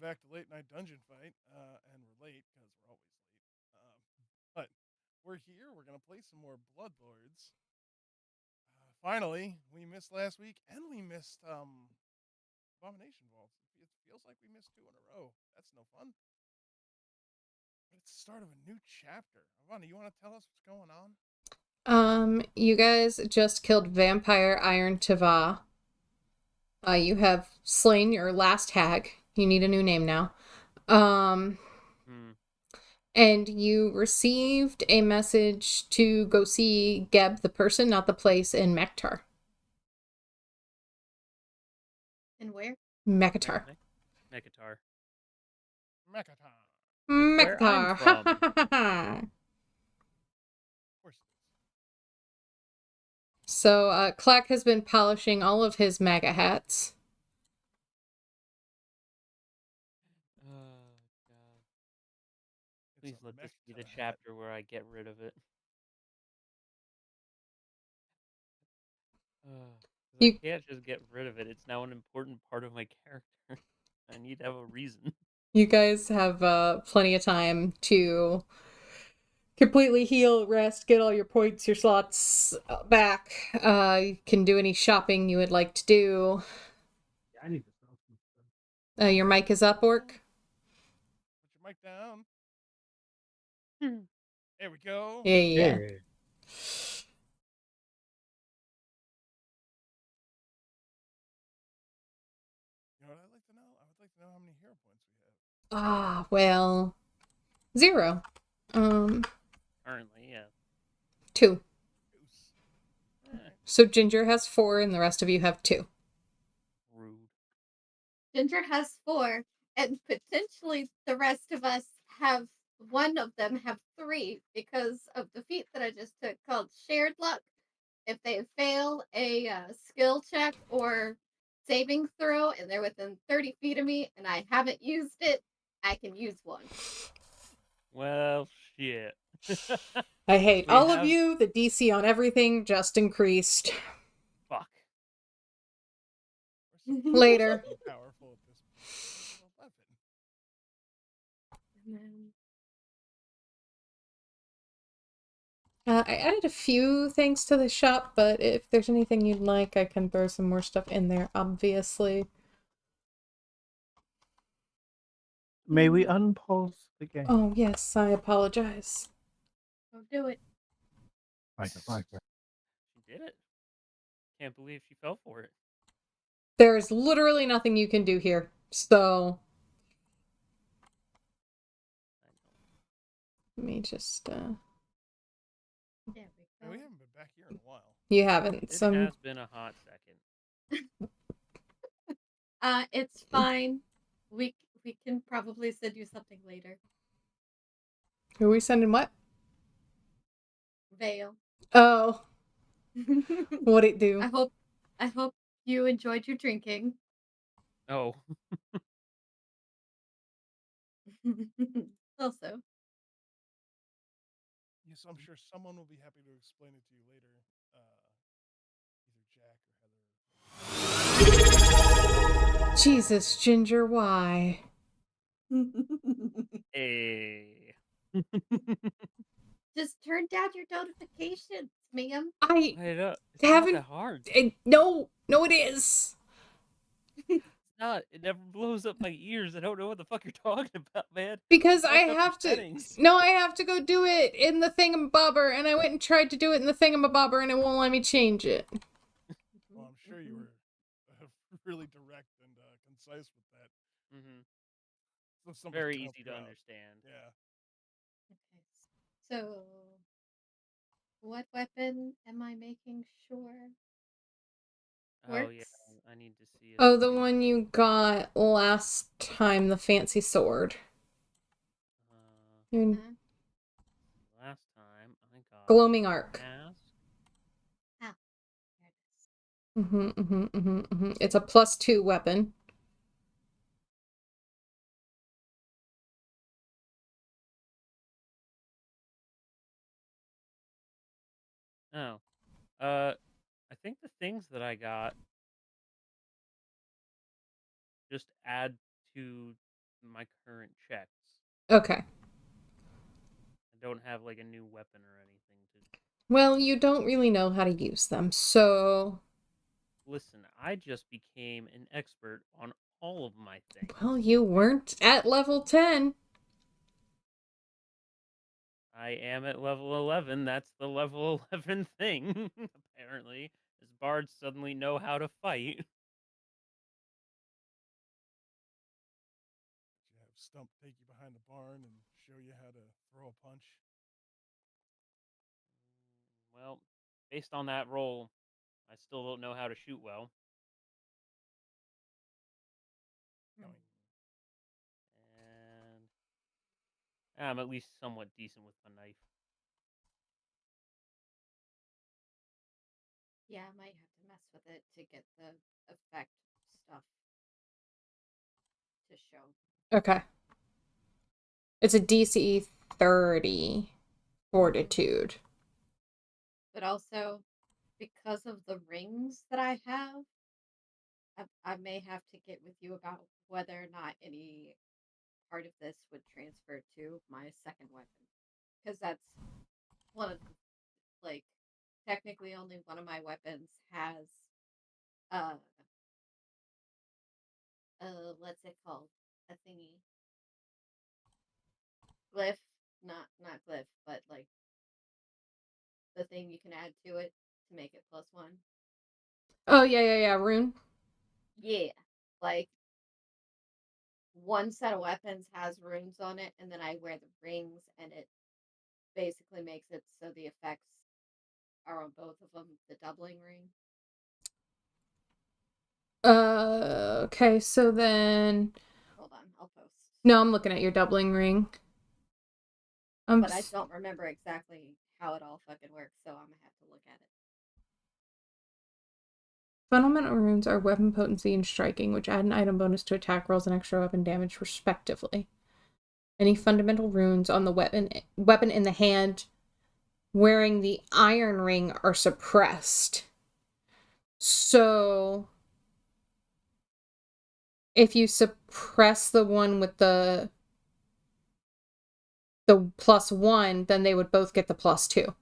back to late night dungeon fight, and we're late because we're always late. But we're here. We're gonna play some more Bloodlords. Finally, we missed last week, and we missed Abomination Vaults. It feels like we missed two in a row. That's no fun. But it's the start of a new chapter. Avani, you want to tell us what's going on? You guys just killed Vampire Iron Tava. You have slain your last hag. You need a new name now. And you received a message to go see Geb, the person, not the place, in Mechitar. And where? Mechitar. Mechitar. Mechitar. Where I'm from. Of course it is. So, Clack has been polishing all of his MAGA hats. Oh, God. Please It's a let this be the Mechitar hat. chapter where I get rid of it. I can't just get rid of it. It's now an important part of my character. I need to have a reason. You guys have plenty of time to completely heal, rest, get all your points, your slots back. You can do any shopping you would like to do. I need to sell some stuff. Your mic is up, Orc. Put your mic down. There we go. Yeah. Hey. You know what I'd like to know? I would like to know how many hero points we have. Ah, well, 0. Currently, yeah. 2. Goose. So Ginger has 4, and the rest of you have 2. Rude. Ginger has 4, and potentially the rest of us have, one of them have 3 because of the feat that I just took called Shared Luck. If they fail a skill check or saving throw and they're within 30 feet of me and I haven't used it, I can use one. Well, shit. I hate all of you. The DC on everything just increased. Fuck. Later. Powerful at this point. 11. I added a few things to the shop, but if there's anything you'd like, I can throw some more stuff in there, obviously. May we unpause the game? Oh, yes, I apologize. Go do it. She did it. Can't believe she fell for it. There's literally nothing you can do here, so... Let me just, There we Hey, go. we haven't been back here in a while. You haven't. It has been a hot second. It's fine. We can probably send you something later. Are we sending what? Veil. Oh. What'd it do? I hope you enjoyed your drinking. Oh. Also. Yes, I'm sure someone will be happy to explain it to you later. Either Jack or Heather. Jesus, Ginger, why? Hey. Just turn down your notifications, ma'am. I know. It's haven't. Not that hard. No, it is. It's not. It never blows up my ears. I don't know what the fuck you're talking about, man. Because I have to. Settings. No, I have to go do it in the thingamabobber, and I went and tried to do it in the thingamabobber, and it won't let me change it. Well, I'm sure you were really direct and concise with that. So very easy to understand. Yeah. Okay. So, what weapon am I making sure works? Oh, yeah. I need to see it. Oh, the one you got last time, the fancy sword. Last time I got Gloaming Arc. Ah, there it is. It's a +2 weapon. Oh. I think the things that I got just add to my current checks. Okay. I don't have like a new weapon or anything to. Well, you don't really know how to use them, so. Listen, I just became an expert on all of my things. Well, you weren't at level 10. I am at level 11. That's the level 11 thing, apparently. As bards suddenly know how to fight. You have Stump take you behind the barn and show you how to throw a punch. Well, based on that roll, I still don't know how to shoot well. Yoink. And I'm at least somewhat decent with my knife. Yeah, I might have to mess with it to get the effect stuff to show. Okay. It's a DC 30 fortitude. But also, because of the rings that I have, I may have to get with you about whether or not any part of this would transfer to my second weapon. Because that's one of the, like, technically only one of my weapons has, uh, what's it called? A thingy. Glyph. Not glyph, but, like, the thing you can add to it to make it +1. Oh, yeah, rune. Yeah. Like, one set of weapons has runes on it, and then I wear the rings, and it basically makes it so the effects are on both of them, the doubling ring. Okay, so then. Hold on, I'll post. No, I'm looking at your doubling ring. But I don't remember exactly how it all fucking works, so I'm gonna have to look at it. Fundamental runes are weapon potency and striking, which add an item bonus to attack rolls and extra weapon damage, respectively. Any fundamental runes on the weapon in the hand wearing the iron ring are suppressed. So if you suppress the one with the +1, then they would both get the +2.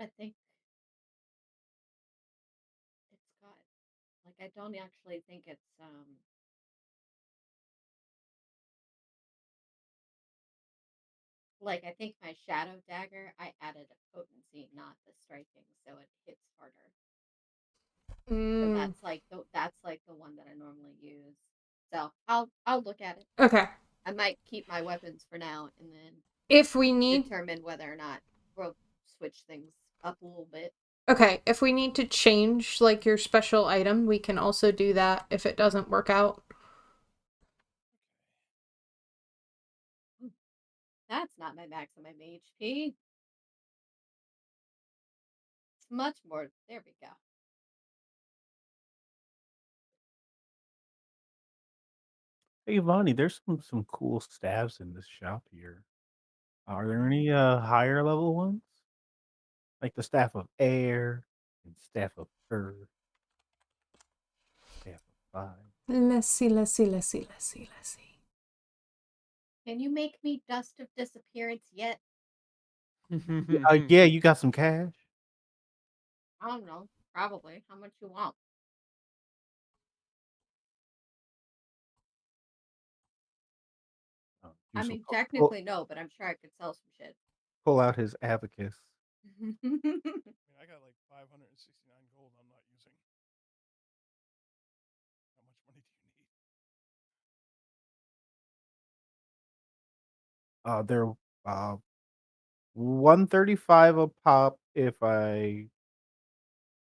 I think it's got, like, I don't actually think it's like, I think my shadow dagger, I added a potency, not the striking, so it hits harder. So that's like the one that I normally use. So I'll look at it. Okay. I might keep my weapons for now, and then If we need determine whether or not we'll switch things up a little bit. Okay, if we need to change like your special item, we can also do that if it doesn't work out. That's not my maximum HP. It's much more. There we go. Hey, Vonnie, there's some cool staves in this shop here. Are there Mm-hmm. any higher level ones? Like the staff of air and staff of earth, staff of fire. Let's see. Can you make me dust of disappearance yet? Yeah, you got some cash? I don't know. Probably. How much you want? Oh, I Juice will mean, technically no, but I'm sure I could sell some shit. pull out his abacus. I mean, I got like 569 gold I'm not using. How much money do you need? They're 135 a pop if I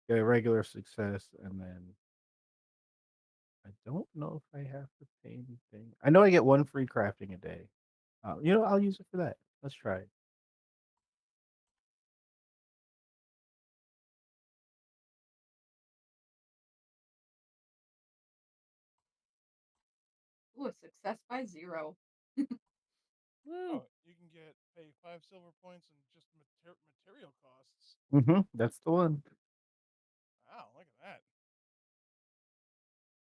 get a regular success, and then I don't know if I have to pay anything. I know I get one free crafting a day. I'll use it for that. Let's try it. success by 0. Woo. Oh, you can pay 5 silver points and just material costs. That's the one. Wow, look at that.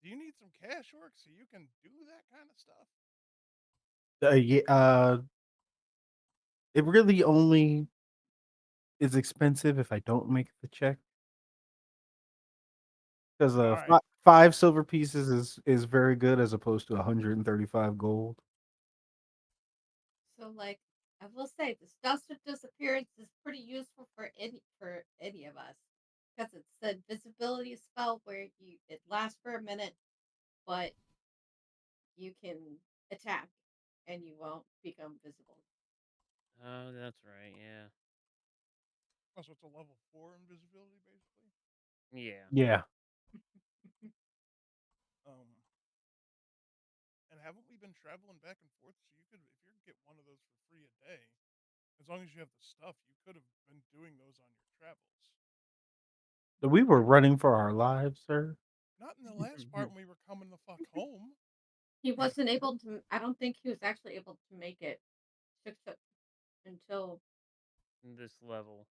Do you need some cash work so you can do that kind of stuff? Yeah, it really only is expensive if I don't make the check. Because All right. 5 silver pieces is very good as opposed to 135 gold. So, like, I will say, this dust of disappearance is pretty useful for any of us, because it's the invisibility spell where it lasts for a minute, but you can attack and you won't become visible. Oh, that's right. Yeah. Oh, so it's a level 4 invisibility, basically. Yeah. Yeah. And haven't we been traveling back and forth? So you could, if you get one of those for free a day, as long as you have the stuff, you could have been doing those on your travels. We were running for our lives, sir. Not in the last part when we were coming the fuck home. He wasn't able to. I don't think he was actually able to make it until. This level.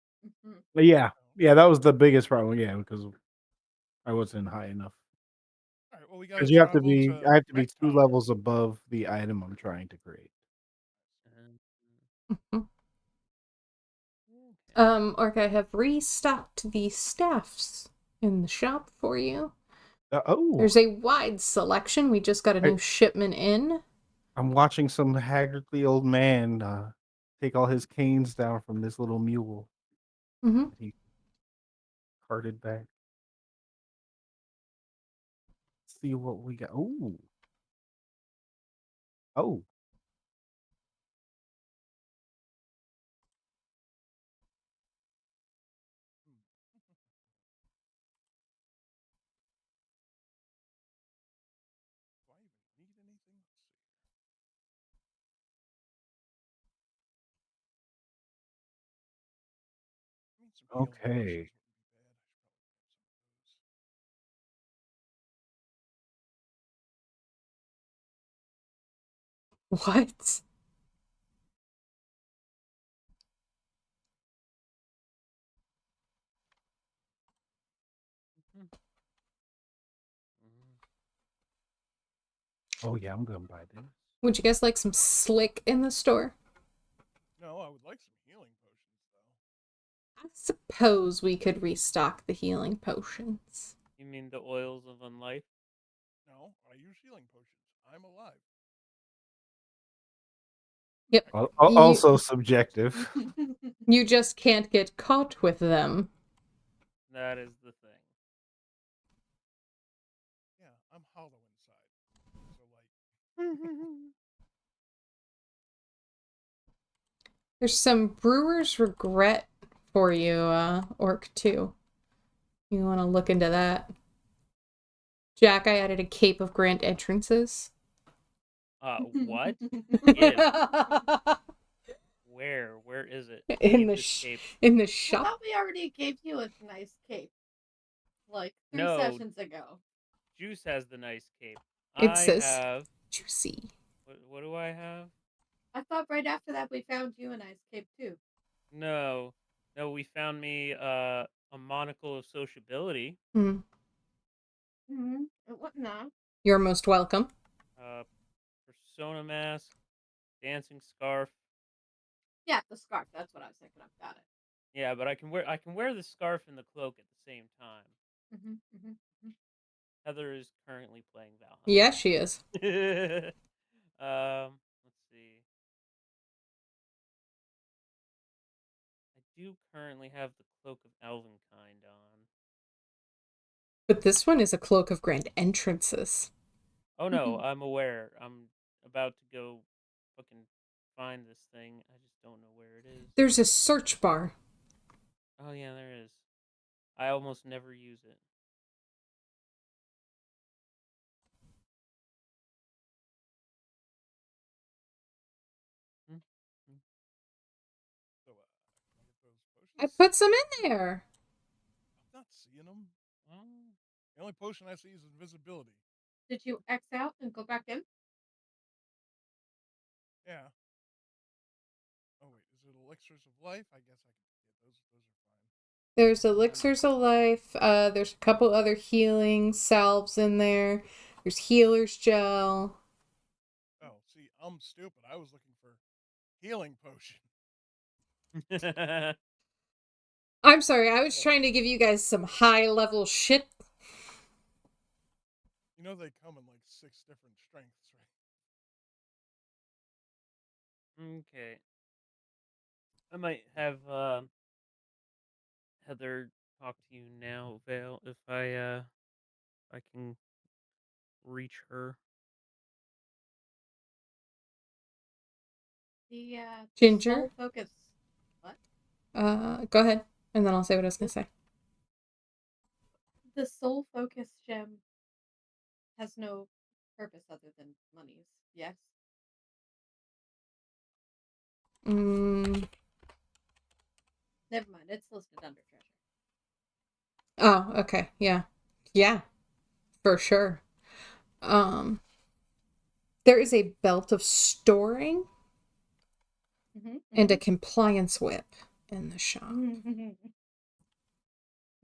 But yeah, Oh, yeah, that was the biggest problem. Yeah, because I wasn't high enough. all right, well, we got to Because you have to travel be, I to have to be 2 Mechitar. levels above the item I'm trying to create. Okay. Orc, I have restocked the staffs in the shop for you. There's a wide selection. We just got a new shipment in. I'm watching some haggardly old man take all his canes down from this little mule. Mm-hmm. He carted back. Let's see what we got. Ooh. Oh. Do I even need anything? Let's see. I mean, some healing Okay. potions wouldn't be bad. I should probably grab some of those. What? Oh yeah, I'm gonna buy this. Would you guys like some slick in the store? No, I would like some healing potions, though. I suppose we could restock the healing potions. You mean the oils of unlife? No, I use healing potions. I'm alive. Yep. Also subjective. You just can't get caught with them. That is the thing. Yeah, I'm hollow inside. So, like. There's some brewer's regret for you, Orc, too. You want to look into that. Jack, I added a cape of grand entrances. What? If? Where? Where is it? I in need the this cape. in the I shop. thought we already gave you a nice cape, like 3 No. sessions ago. Juice has the nice cape. It I says have. juicy. What do I have? I thought right after that we found you a nice cape too. No. No, we found me a monocle of sociability. Mm. Mm-hmm. What now? You're most welcome. Persona mask, dancing scarf. Yeah, the scarf. That's what I was thinking of. Got it. Yeah, but I can wear the scarf and the cloak at the same time. Mm-hmm, mm-hmm, mm-hmm. Heather is currently playing Valheim. Yeah, she is. Let's see. I do currently have the cloak of Elvenkind on. But this one is a cloak of grand entrances. Oh no, I'm aware. I'm about to go fucking find this thing. I just don't know where it is. There's a search bar. Oh yeah, there is. I almost never use it. So, can I get those I potions? put some in there. I'm not seeing them. The only potion I see is invisibility. Did you X out and go back in? Yeah. Oh wait, is it elixirs of life? I guess I can. Yeah, those are fine. There's elixirs of life. There's a couple other healing salves in there. There's healer's gel. Oh, see, I'm stupid. I was looking for healing potion. I'm sorry, I was trying to give you guys some high level shit. You know they come in like 6 different strengths, right? Okay. I might have Heather talk to you now, Vale, if I can reach her. The Ginger? soul focus. What? Go ahead, and then I'll say what I was gonna say. The soul focus gem has no purpose other than monies. Yes. Mm, Never mind. It's listed under treasure. oh, okay, yeah. Yeah, for sure. There is a belt of storing and a compliance whip in the shop.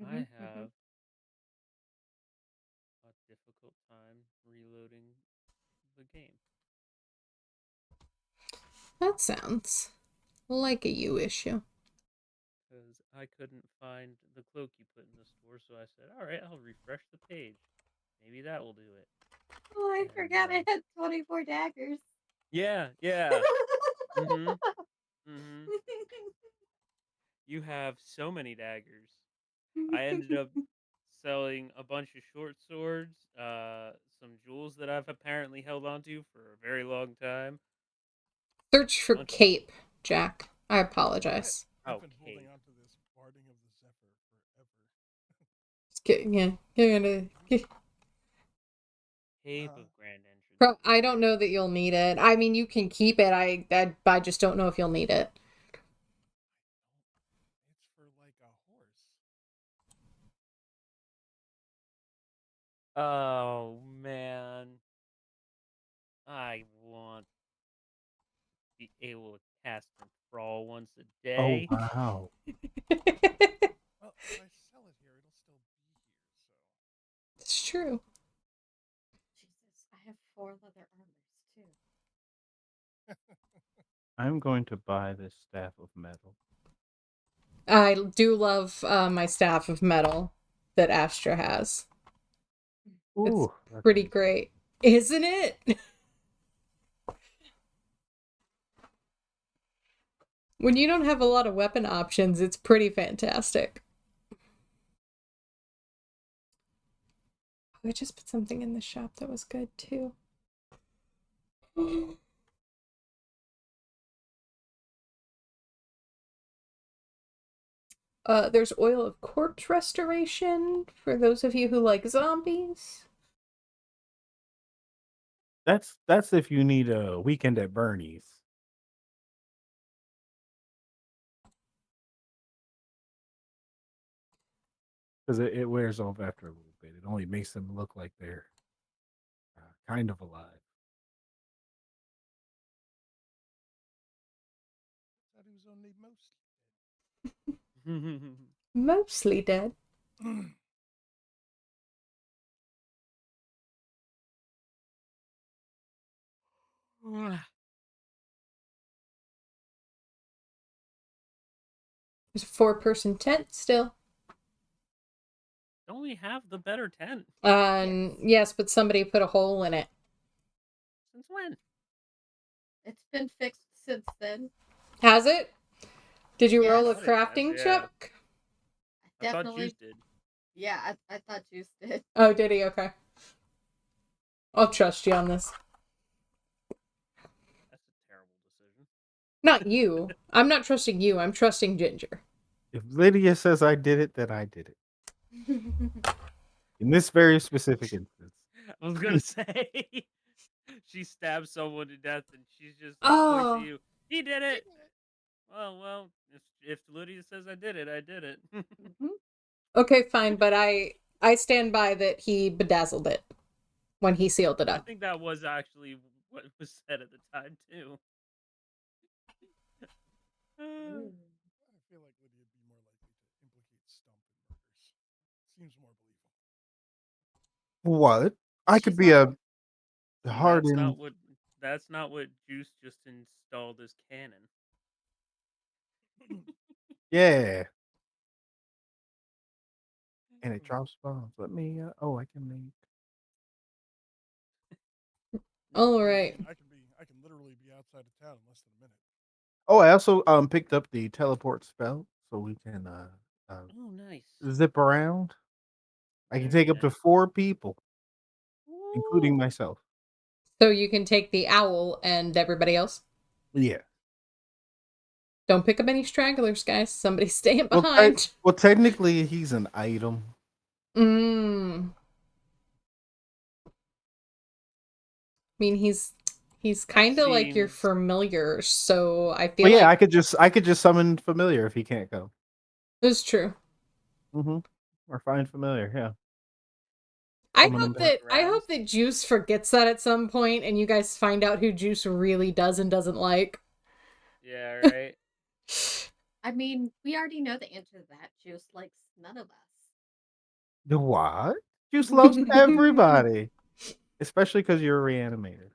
I have a difficult time reloading the game. That sounds like a you issue. Because I couldn't find the cloak you put in the store, so I said, alright, I'll refresh the page. Maybe that will do it. Oh, I forgot I had 24 daggers. Yeah, yeah. Mm-hmm. Mm-hmm. You have so many daggers. I ended up selling a bunch of short swords, some jewels that I've apparently held onto for a very long time. Search for Bunch cape, Jack. I apologize. I've been Okay. holding on to this barding of the Zephyr forever. Yeah, you're gonna. Cave of Grand Entrance. I don't know that you'll need it. I mean, you can keep it. I just don't know if you'll need it. It's for like a horse. Oh man, I want to be able to cast Enthrall once a Oh day. wow. Well, if I sell it here, it'll still be here. So It's true. Jesus, I have 4 leather armors too. I'm going to buy this staff of metal. I do love my staff of metal that Astra has. It's Ooh, that's pretty nice. great, isn't it? When you don't have a lot of weapon options, it's pretty fantastic. I just put something in the shop that was good too. There's oil of corpse restoration for those of you who like zombies. That's if you need a weekend at Bernie's. Because it wears off after a little bit. It only makes them look like they're kind of alive. that was only most. Mostly dead. There's a 4-person tent still. Don't we have the better tent? Yes, but somebody put a hole in it. Since when? It's been fixed since then. Has it? Did you roll a Yes. crafting Yeah. check? I thought Definitely. Juice did. Yeah, I thought Juice did. Oh, did he? Okay. I'll trust you on this. That's a terrible decision. Not you. I'm not trusting you. I'm trusting Ginger. If Lydia says I did it, then I did it. In this very specific instance. I was gonna say she stabs someone to death and she's just points Oh. at you. He did it. Well, if Lydia says I did it, I did it. Okay, fine, but I stand by that he bedazzled it when he sealed it I up. think that was actually what was said at the time too. I feel like Lydia'd be more likely to implicate Stump in murders. Seems more believable. What? I could She's be not. a And that's hardened. not what Juice just installed as canon. Yeah. And it drops bombs. Let me. Oh, I can make. All Yeah, right. I can literally be outside of town in less than a minute. Oh, I also picked up the teleport spell, so we can Oh, nice. zip around. I can Very take up to nice. 4 people, including Woo! myself. So you can take the owl and everybody else. Yeah. Don't pick up any stragglers, guys. Somebody's staying Well, behind. technically, he's an item. I mean, he's That kind of like your seems familiar, so I Well, feel yeah, like I could just summon familiar if he can't go. it's true. Mm-hmm. Or find familiar. Yeah. I Summon him hope back. that I around. hope that Juice forgets that at some point, and you guys find out who Juice really does and doesn't like. Yeah, right. I mean, we already know the answer to that. Juice likes none of us. The what? Juice loves everybody, especially because you're a reanimator.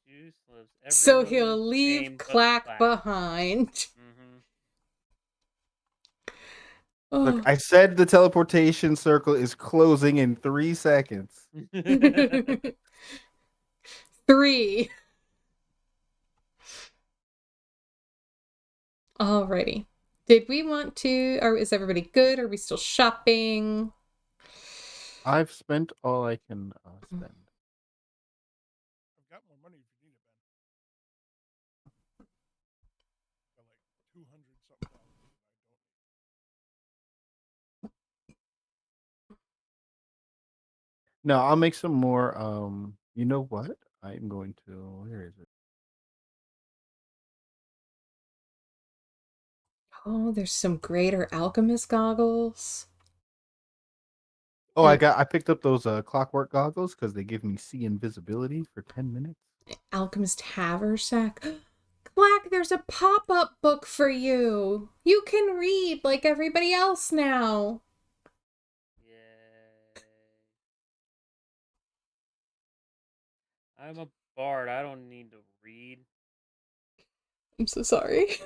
Juice loves So everyone he'll with leave name but Clack Clack. behind. Mm-hmm. Look, Oh. I said the teleportation circle is closing in 3 seconds. 3. Alrighty. Did we want to, or is everybody good? Are we still shopping? I've spent all I can spend. I've got more money if you need it, Ben. Got like 200 something dollars. I don't. No, I'll make some more. You know what? I'm going to. Where is it? Oh, there's some greater alchemist goggles. Oh, And I picked up those clockwork goggles because they give me see invisibility for 10 minutes. alchemist haversack. Clack, there's a pop-up book for you. You can read like everybody else now. Yay. I'm a bard. I don't need to read. I'm so sorry. God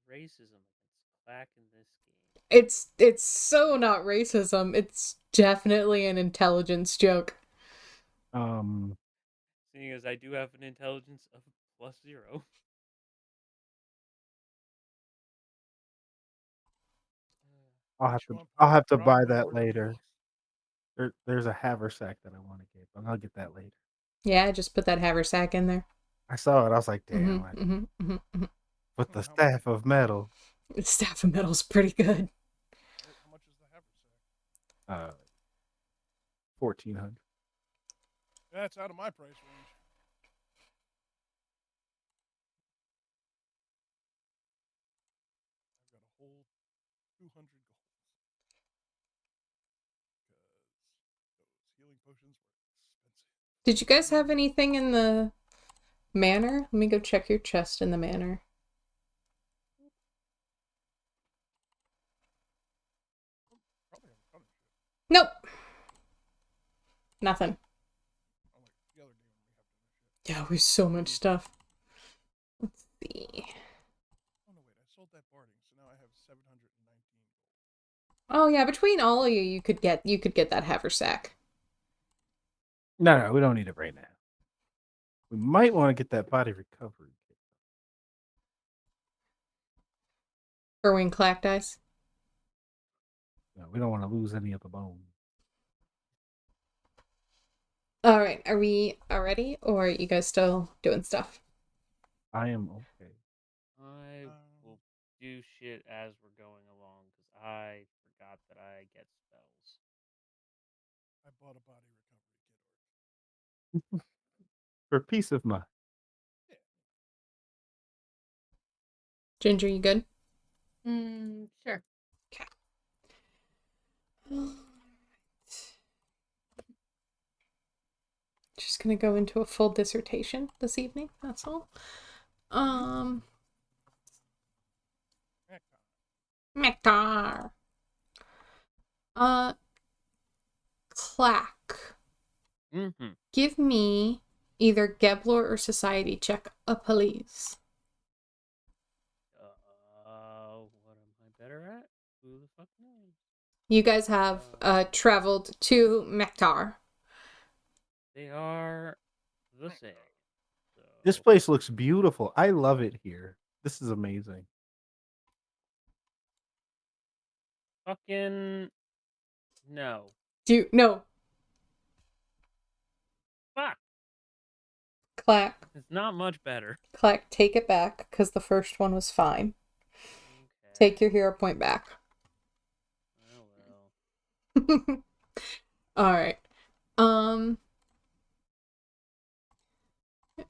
damn. Racism against Clack in this game. It's so not racism. It's definitely an intelligence joke. Um, Seeing as I do have an intelligence of +0. What you want, I'll partner? have to Grog buy money that or money later. lost? There's a haversack that I want to get, but I'll get that later. Yeah, just put that haversack in there. I saw it. I was like, Mm-hmm, damn. I mm-hmm, mm-hmm, mm-hmm. With the How much? staff of metal. The staff of metal's pretty good. How much is the haversack? 1400. That's out of my price range. I've got a whole 200 gold because those healing potions were expensive. Did you guys have anything in the manor? Let me go check your chest in the manor. Probably have a ton of shit. Nope. Nothing. Unlike the other game when we have ton of shit. Yeah, we have so much stuff. Let's see. Oh no, wait! I sold that barding, so now I have 719 gold. Oh yeah, between all of you, you could get that haversack. No, we don't need it right now. We might want to get that body recovery kit. For when Clack dies. No, we don't want to lose any of the bone. All right, are we already, or are you guys still doing stuff? I am okay. I will do shit as we're going along because I forgot that I get spells. I bought a body recovery kit. For peace of mind. Yeah. Ginger, you good? Sure. Okay. Just gonna go into a full dissertation this evening. That's all. Mechitar. Clack. Mm-hmm. Give me either Geblor or Society check, please. What am I better at? Who the fuck knows? You guys have traveled to Mechitar. They are the same. This place looks beautiful. I love it here. This is amazing. Fucking no. No. Fuck. Clack. It's not much better. Clack, take it back, because the first one was fine. Okay. Take your hero point back. Oh well. Alright.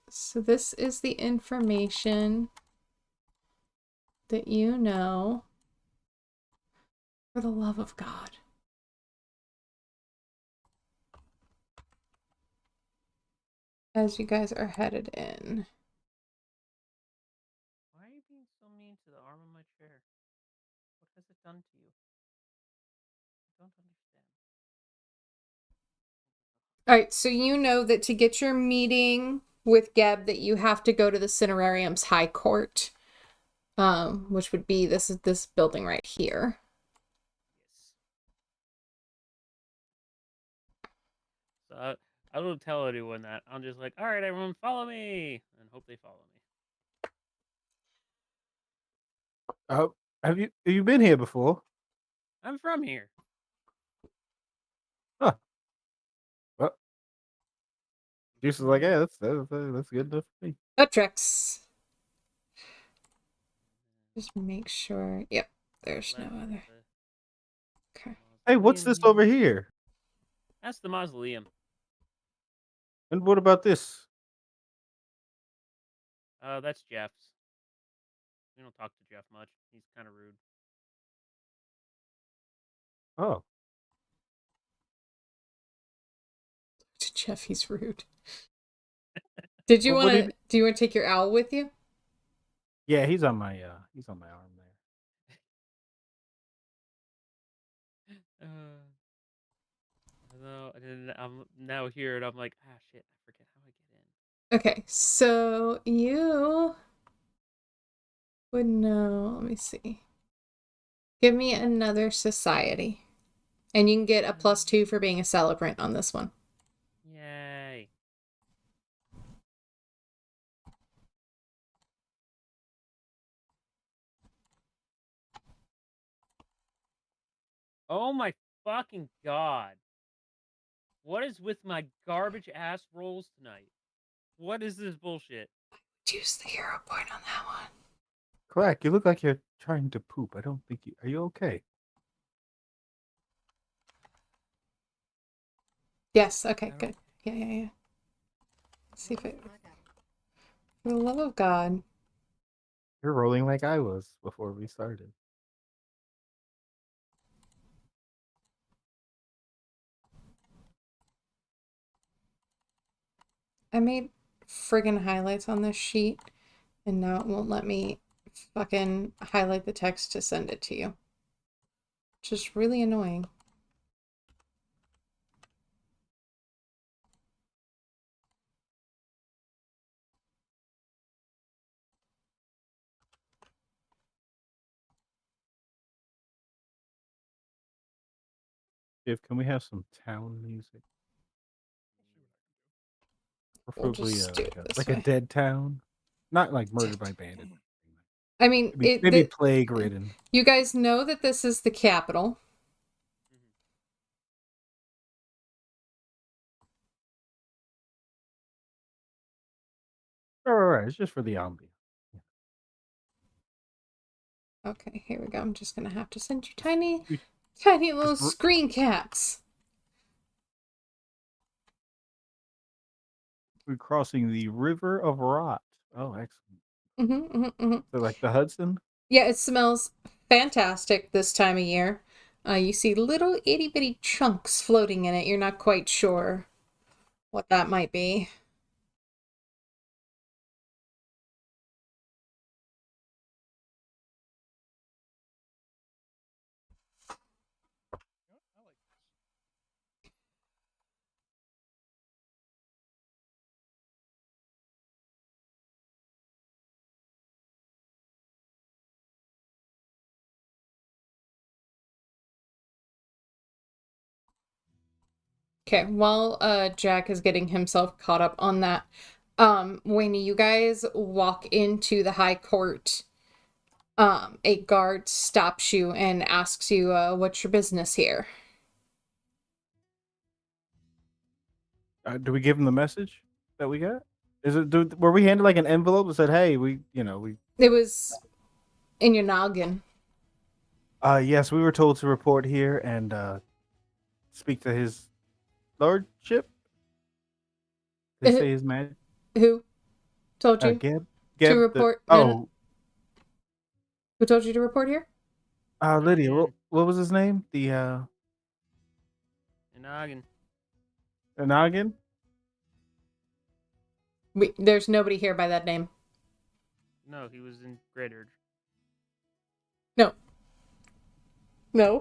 So this is the information that you know. For the love of God. As you guys are headed in. Why are you being so mean to the arm of my chair? What has it done to you? I don't understand. Alright, so you know that to get your meeting with Geb that you have to go to the Cinerarium's High Court. Which would be this building right here. Yes. So I don't tell anyone that. I'm just like, all right, everyone, follow me, and hope they follow me. Have you been here before? I'm from here. Huh. Well, Juice is like, yeah, that's good enough for me. Utrex. Just make sure. Yep, there's no other. Okay. Hey, what's this over here? That's the mausoleum. And what about this? That's Jeff's. We don't talk to Jeff much. He's kind of rude. Oh. To Jeff, he's rude. Do you want to take your owl with you? Yeah, he's on my arm there. No, I'm now here, and I'm like, shit, I forget how I get in. Okay, so you would know. Let me see. Give me another society. And you can get a +2 for being a celebrant on this one. Yay. Oh my fucking god. What is with my garbage ass rolls tonight? What is this bullshit? Use the hero point on that one. Clack, you look like you're trying to poop. I don't think you... Are you okay? Yes, okay, good. Yeah. Let's see if it... For the love of God. You're rolling like I was before we started. I made friggin' highlights on this sheet, and now it won't let me fucking highlight the text to send it to you. Which is really annoying. If can we have some town music? We'll Preferably just do it this like way. a dead town, not like murdered by bandits. I mean, maybe plague ridden. You guys know that this is the capital. Right. It's just for the ambiance. Okay, here we go. I'm just gonna have to send you tiny little screen caps. We're crossing the River of Rot. Oh, excellent. So like the Hudson? Yeah, it smells fantastic this time of year. You see little itty bitty chunks floating in it. You're not quite sure what that might be. I like this. Okay, while Jack is getting himself caught up on that, when you guys walk into the high court, a guard stops you and asks you, what's your business here? Do we give him the message that we got? Were we handed like an envelope that said, "Hey, we It was in your noggin. yes, we were told to report here and speak to his lordship." They say his man, Who told you to Geb. report? No. Oh, Who told you to report here? Lydia. Noggin. What was his name? Noggin. The Noggin. There's nobody here by that name. No, he was in Great Urge. No,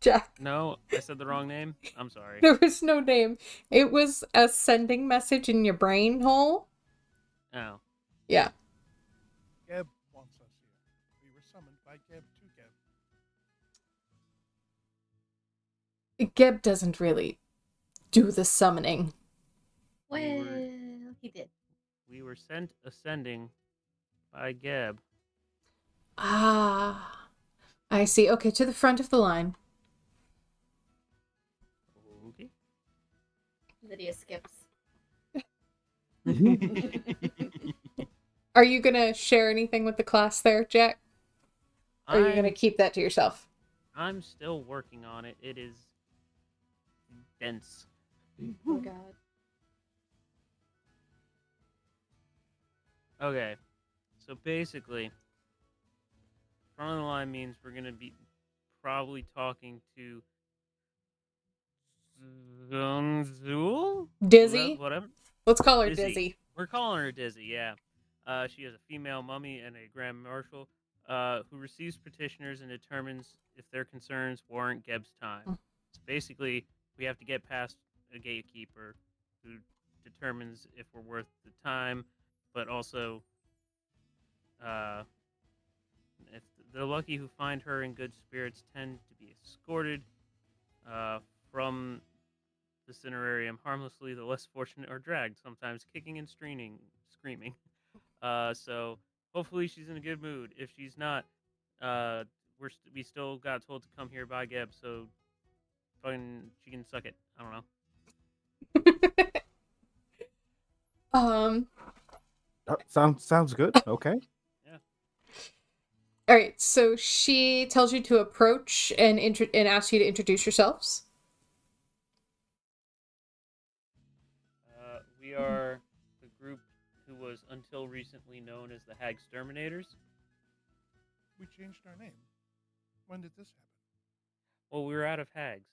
Jack. No, I said the wrong name. I'm sorry. There was no name. It was a sending message in your brain hole. Oh. Yeah. Geb wants us here. We were summoned by Geb to Geb. Geb doesn't really do the summoning. Well, We were- he did. We were sent ascending by Geb. Ah, I see. Okay, to the front of the line. Okay. Lydia skips. Are you gonna share anything with the class there, Jack? Or are you gonna keep that to yourself? I'm still working on it. It is dense. Oh God. Okay. So basically, front of the line means we're gonna be probably talking to Zonzul? Dizzy. Whatever. Let's call her Dizzy. We're calling her Dizzy, yeah. She is a female mummy and a grand marshal who receives petitioners and determines if their concerns warrant Geb's time. So basically, we have to get past a gatekeeper who determines if we're worth the time, but also if the lucky who find her in good spirits tend to be escorted from the cinerarium harmlessly. The less fortunate are dragged, sometimes kicking and screaming. So hopefully she's in a good mood. If she's not, we still got told to come here by Geb, so fucking she can suck it. I don't know. Sounds good. Okay. Yeah. All right. So she tells you to approach and asks you to introduce yourselves. We are the group who was until recently known as the Hag Exterminators. We changed our name. When did this happen? Well, we were out of hags.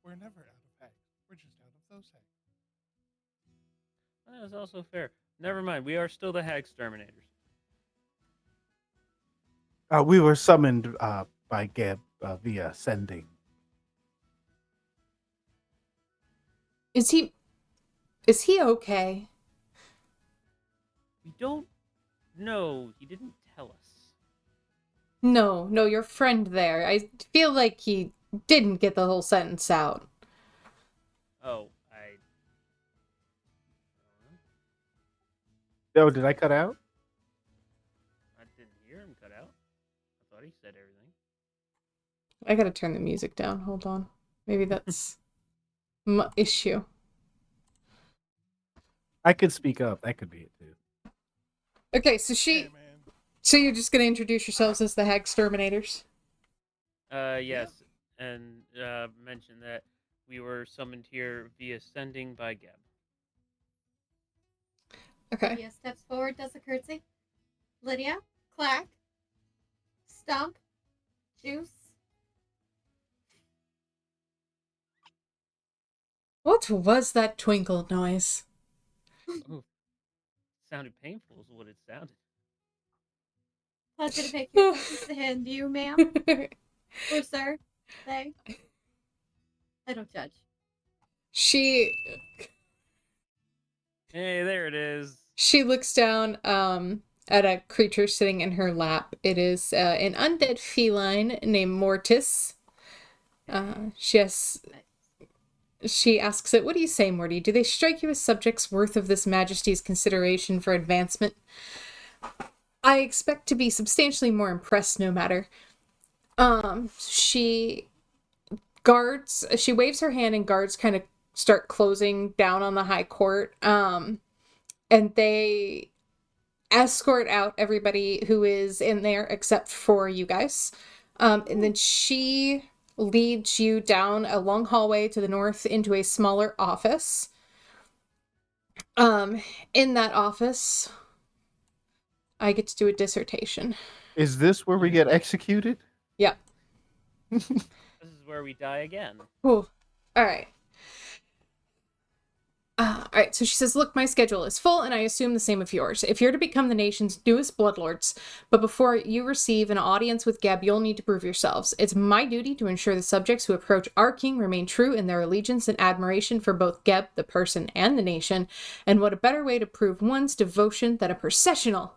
We're never out of hags. We're just out of those hags. That is also fair. Never mind. We are still the Hag Exterminators. We were summoned by Geb via sending. Is he okay? We don't know. He didn't tell us. No, your friend there. I feel like he didn't get the whole sentence out. Oh, Oh, did I cut out? I didn't hear him cut out. I thought he said everything. I gotta turn the music down. Hold on. Maybe that's my issue. I could speak up. That could be it too. Okay, so Hey, man. So you're just gonna introduce yourselves as the Hag Exterminators? Yes, and mention that we were summoned here via sending by Geb. Okay. Lydia steps forward, does a curtsy. Lydia, clack, stomp, juice. What was that twinkle noise? Oh, sounded painful is what it sounded. Pleasure to make your acquaintance and you, ma'am. Or sir. They. I don't judge. She Hey, there it is. looks down at a creature sitting in her lap. It is an undead feline named Mortis. She asks it, "What do you say, Morty? Do they strike you as subjects worth of this majesty's consideration for advancement? I expect to be substantially more impressed no matter." She waves her hand and guards kind of start closing down on the high court. And they escort out everybody who is in there except for you guys. And then she leads you down a long hallway to the north into a smaller office. In that office, I get to do a dissertation. Is this where we get executed? Yep. This is where we die again. Ooh. All right. All right, so she says, "Look, my schedule is full, and I assume the same of yours. If you're to become the nation's newest bloodlords, but before you receive an audience with Geb, you'll need to prove yourselves. It's my duty to ensure the subjects who approach our king remain true in their allegiance and admiration for both Geb, the person, and the nation. And what a better way to prove one's devotion than a processional."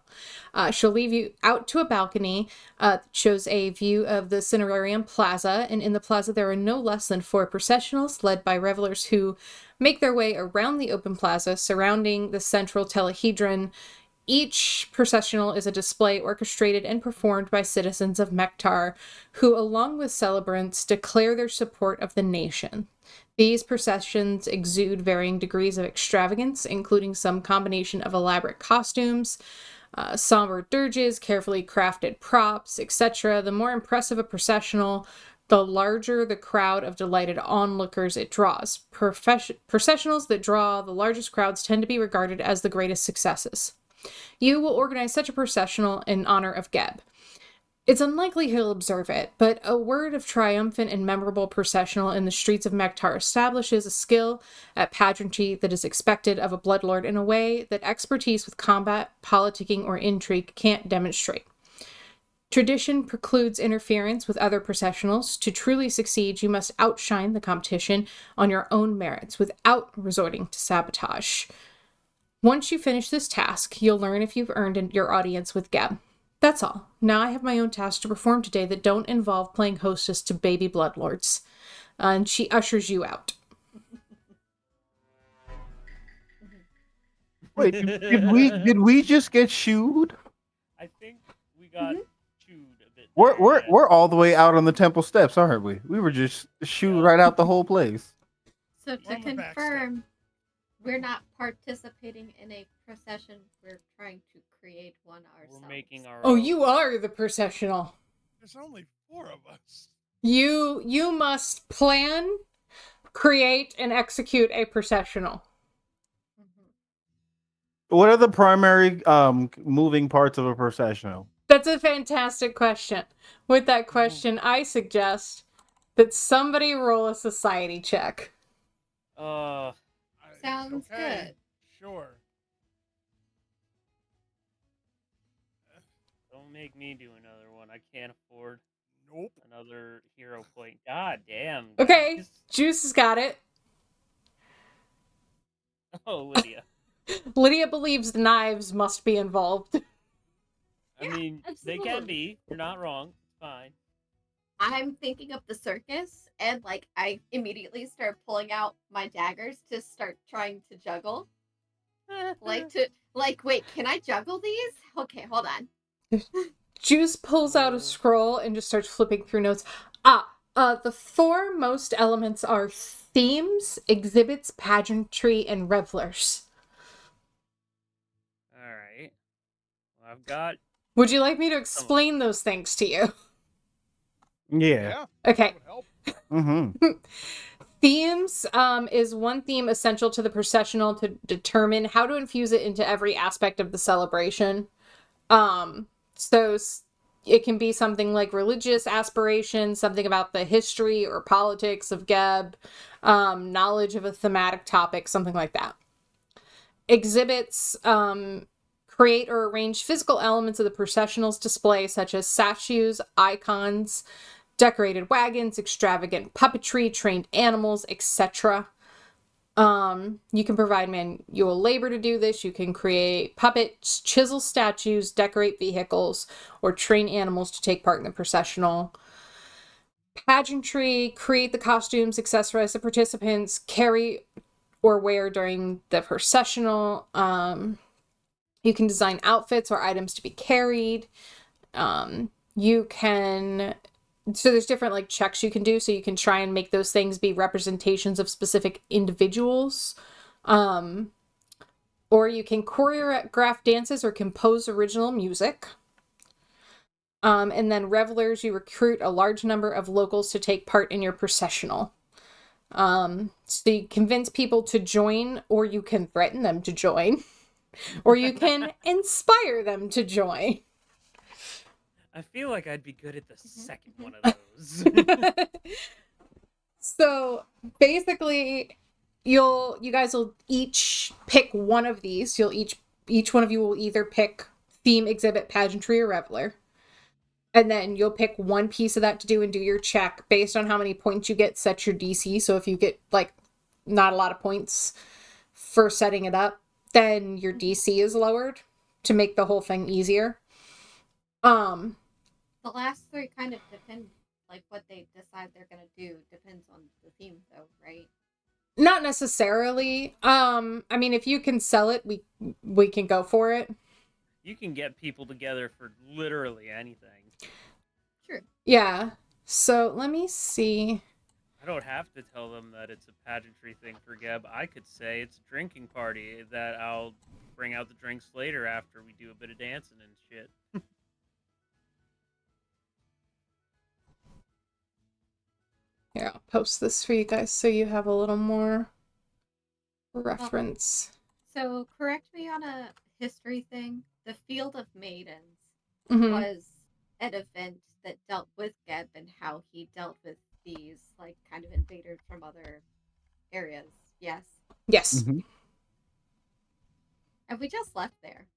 She'll leave you out to a balcony that shows a view of the Cinerarium Plaza, and in the plaza there are no less than 4 processionals led by revelers who make their way around the open plaza surrounding the central telehedron. Each processional is a display orchestrated and performed by citizens of Mechitar, who, along with celebrants, declare their support of the nation. These processions exude varying degrees of extravagance, including some combination of elaborate costumes, somber dirges, carefully crafted props, etc. The more impressive a processional, the larger the crowd of delighted onlookers it draws. Processionals that draw the largest crowds tend to be regarded as the greatest successes. You will organize such a processional in honor of Geb. It's unlikely he'll observe it, but a word of triumphant and memorable processional in the streets of Mechitar establishes a skill at pageantry that is expected of a bloodlord in a way that expertise with combat, politicking, or intrigue can't demonstrate. Tradition precludes interference with other processionals. To truly succeed, you must outshine the competition on your own merits without resorting to sabotage. Once you finish this task, you'll learn if you've earned your audience with Geb. That's all. Now I have my own tasks to perform today that don't involve playing hostess to baby bloodlords. And she ushers you out. Wait, did we just get shooed? I think we got chewed a bit. We're all the way out on the temple steps, aren't we? We were just shooed right out the whole place. So We're to on the back confirm, we're not participating in a procession. We're trying to create one ourselves. We're making our Oh, own. you are the processional. There's only 4 of us. You must plan, create, and execute a processional. What are the primary moving parts of a processional? That's a fantastic question. With that question, I suggest that somebody roll a society check. Sounds good. Sure. Don't make me do another one. I can't afford Nope. another hero point. God damn. Okay, guys. Juice has got it. Oh, Lydia. Lydia believes knives must be involved. I mean, they can be. You're not wrong. It's fine. I'm thinking of the circus, and like I immediately start pulling out my daggers to start trying to juggle. Wait, can I juggle these? Okay, hold on. Juice pulls out a scroll and just starts flipping through notes. The 4 most elements are themes, exhibits, pageantry, and revelers. Alright. Well, I've got... Would you like me to explain those things to you? Yeah. Okay. Mm-hmm. Themes is one theme essential to the processional to determine how to infuse it into every aspect of the celebration. So It can be something like religious aspiration, something about the history or politics of Geb, knowledge of a thematic topic, something like that. Exhibits create or arrange physical elements of the processional's display, such as statues, icons, decorated wagons, extravagant puppetry, trained animals, etc. You can provide manual labor to do this. You can create puppets, chisel statues, decorate vehicles, or train animals to take part in the processional. Pageantry, create the costumes, accessorize the participants, carry or wear during the processional. You can design outfits or items to be carried. You can, so there's different like checks you can do. So you can try and make those things be representations of specific individuals. Or you can choreograph dances or compose original music. And then revelers, you recruit a large number of locals to take part in your processional. So you convince people to join, or you can threaten them to join, or you can inspire them to join. I feel like I'd be good at the Mm-hmm, second mm-hmm. one of those. So basically, you guys will each pick one of these. You'll each one of you will either pick theme, exhibit, pageantry, or reveler. And then you'll pick one piece of that to do and do your check based on how many points you get, set your DC. So if you get like not a lot of points for setting it up, then your DC is lowered to make the whole thing easier. The last three kind of depend, like what they decide they're gonna do depends on the theme, though, right? Not necessarily. I mean, if you can sell it, we can go for it. You can get people together for literally anything. True. Yeah. So let me see. I don't have to tell them that it's a pageantry thing for Geb. I could say it's a drinking party that I'll bring out the drinks later after we do a bit of dancing and shit. Here, I'll post this for you guys so you have a little more reference. So correct me on a history thing. The Field of Maidens Mhm. was an event that dealt with Geb and how he dealt with these like kind of invaders from other areas. Yes. Yes. Mhm. And we just left there.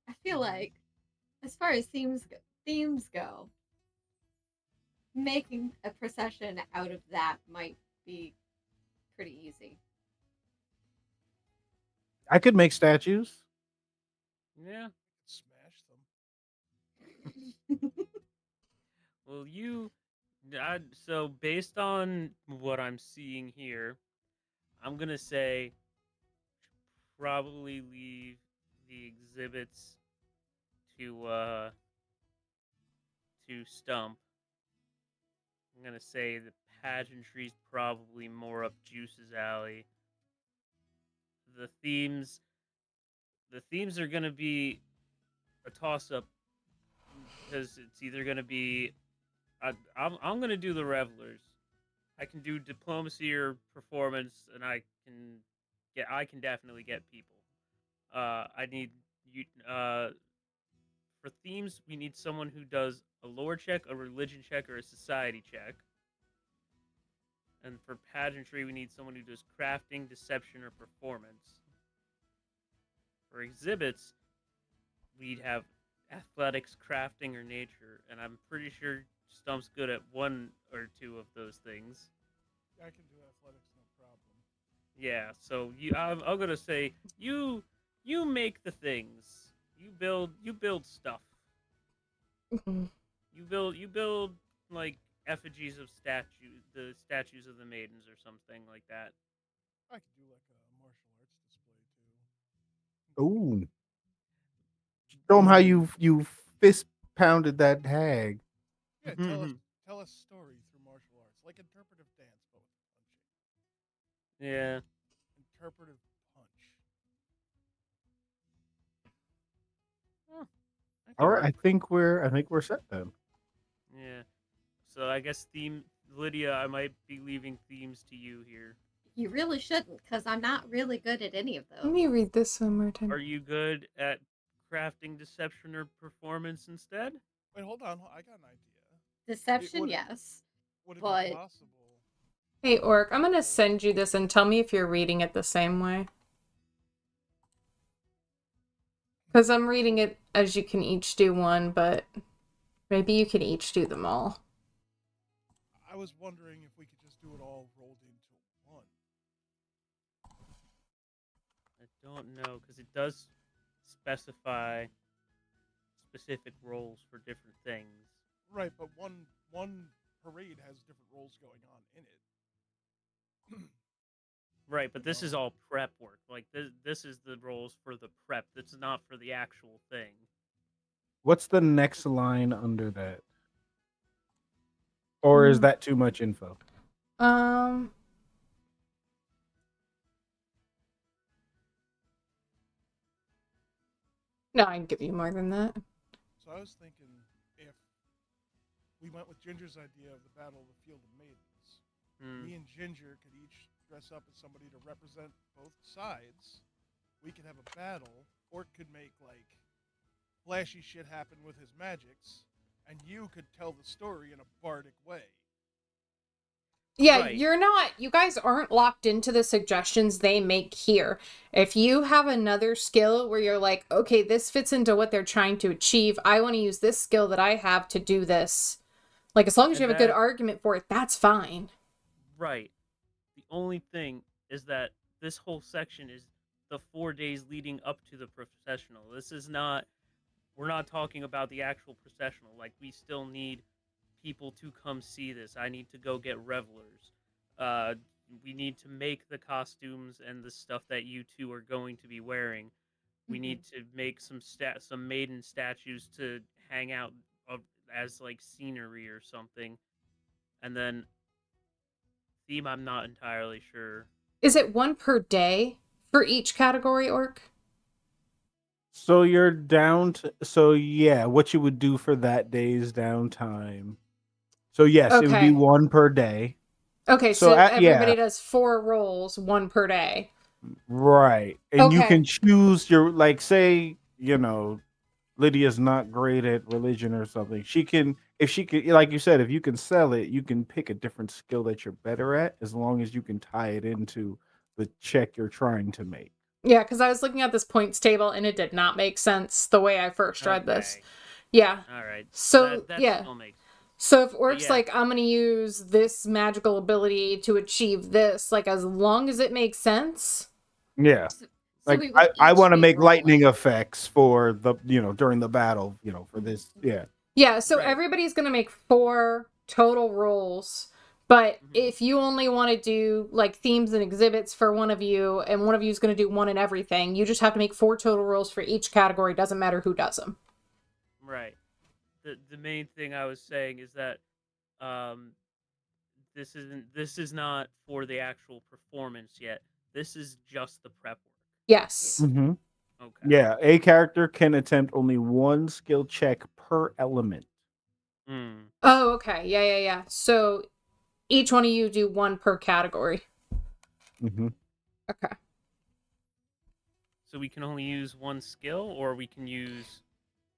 I feel like, as far as themes go, making a procession out of that might be pretty easy. I could make statues. Yeah. Smash them. Well, so based on what I'm seeing here, I'm gonna say probably leave the exhibits to Stump. I'm gonna say the pageantry's probably more up Juice's alley. The themes the themes are gonna be a toss up because it's either gonna be I'm gonna do the revelers. I can do diplomacy or performance, and I can definitely get people. I need you for themes. We need someone who does a lore check, a religion check, or a society check. And for pageantry, we need someone who does crafting, deception, or performance. For exhibits, we'd have athletics, crafting, or nature, and I'm pretty sure Stump's good at one or two of those things. I can do athletics, no problem. Yeah, so I'm gonna say you make the things. You build stuff. Mhm. You build like effigies of the statues of the maidens or something like that. I could do like a martial arts display too. Ooh. Show them how you fist pounded that hag. Yeah, tell us story through martial arts, like interpretive dance, but with punching. Yeah. Interpretive punch. Huh, that All could right, work. I think we're set then. Yeah. So I guess Lydia, I might be leaving themes to you here. You really shouldn't, because I'm not really good at any of Let those. me read this one more time. Are you good at crafting, deception, or performance instead? Wait, hold on. I got an idea. Deception, Would it yes. would it be But possible? Hey, Orc, I'm gonna Oh, send you this and tell me if you're reading it the same way. Because I'm reading it as you can each do one, but maybe you can each do them all. I was wondering if we could just do it all rolled into one. I don't know, because it does specify specific roles for different things. Right, but one parade has different roles going on in it. Right, but this No. is all prep work. Like this is the roles for the prep. That's not for the actual thing. What's the next line under that? Or is that too much info? Um. No, I can give you more than that. So I was thinking if we went with Ginger's idea of the Battle of the Field of Maidens, me and Ginger could each dress up as somebody to represent both sides. We could have a battle. Orc could make like flashy shit happen with his magics, and you could tell the story in a bardic way. Yeah, Right. you guys aren't locked into the suggestions they make here. If you have another skill where you're like, okay, this fits into what they're trying to achieve, I want to use this skill that I have to do this. Like, as long as you And have a good that- argument for it, that's fine. Right. The only thing is that this whole section is the 4 days leading up to the processional. This is not. We're not talking about the actual processional. Like we still need people to come see this. I need to go get revelers. Uh, we need to make the costumes and the stuff that you two are going to be wearing. We need to make some maiden statues to hang out as like scenery or something. And then theme, I'm not entirely sure. Is it one per day for each category, Orc? So you're down to, so yeah, what you would do for that day's downtime. So yes, it would be Okay. one per day. Okay, So so yeah, everybody does 4 rolls, 1 per day. right. And you Okay. can choose your, like, say, Lydia's not great at religion or something. She can, if she can, like you said, if you can sell it, you can pick a different skill that you're better at, as long as you can tie it into the check you're trying to make. Yeah, because I was looking at this points table and it did not make sense the way I first read this. Okay. Yeah. All right. So, That yeah. still makes sense. So if But Orc's yeah, like, I'm going to use this magical ability to achieve this, like, as long as it makes sense. Yeah. so Like we would I each want to be make lightning rolling. effects for the during the battle, for this. Yeah. Yeah, so Right. everybody's going to make 4 total rolls. But if you only want to do like themes and exhibits for one of you, and one of you is going to do one in everything, you just have to make 4 total rolls for each category. Doesn't matter who does them. Right. The main thing I was saying is that um this is not for the actual performance yet. This is just the prep work. Yes. Mm-hmm. Okay. Yeah. A character can attempt only one skill check per element. Mm. Oh, okay. Yeah. So each one of you do 1 per category. Mm-hmm. Okay. So we can only use one skill, or we can use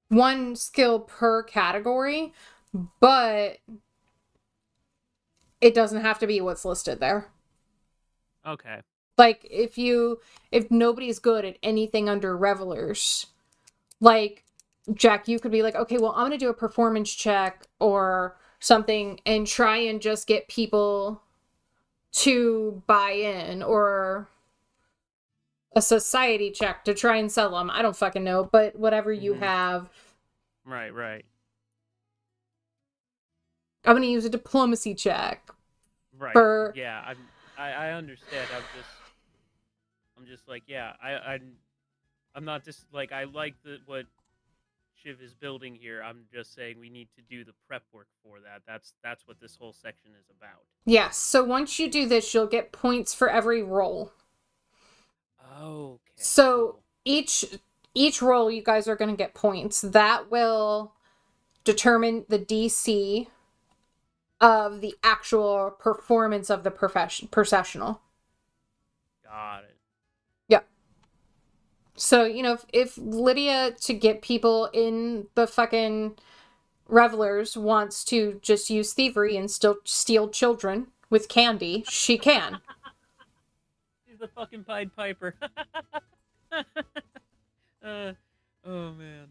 1 skill per category, but it doesn't have to be what's listed there. Okay. Like if nobody's good at anything under revelers, like Jack, you could be like, okay, well, I'm gonna do a performance check or something and try and just get people to buy in, or a society check to try and sell them. I don't fucking know, but whatever you have. Right. I'm gonna use a diplomacy check. Right. For Yeah, I understand. I'm just like, yeah, I'm not just like, I like what Shiv is building here. I'm just saying we need to do the prep work for that. That's what this whole section is about. yes, so once you do this, you'll get points for every roll. Okay. So Cool. each roll you guys are going to get points. That will determine the DC of the actual performance of the processional. Got it. Yep. So, if Lydia, to get people in the fucking revelers, wants to just use thievery and still steal children with candy, she can. She's the fucking Pied Piper. uh, oh man.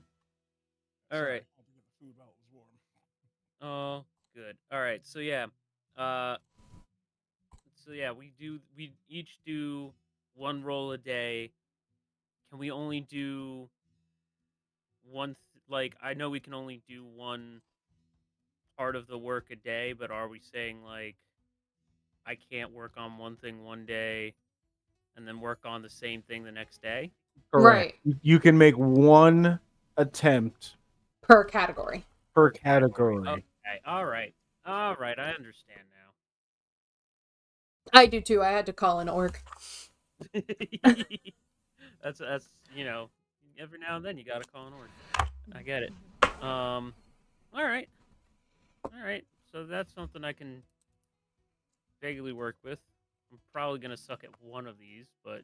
All Sorry, right. I had to get the food while it was warm. Oh, good. All right. So yeah. Uh. So yeah, we each do one roll a day. Can we only do like I know we can only do one part of the work a day, but are we saying like I can't work on one thing one day and then work on the same thing the next day? Correct. Right. You can make one attempt Per category. per Category. category. Okay. All right. All right. I understand I do too. I had to call an orc. now. That's every now and then you gotta call an orc. I get it. All right. All right. So that's something I can vaguely work with. I'm probably gonna suck at one of these, but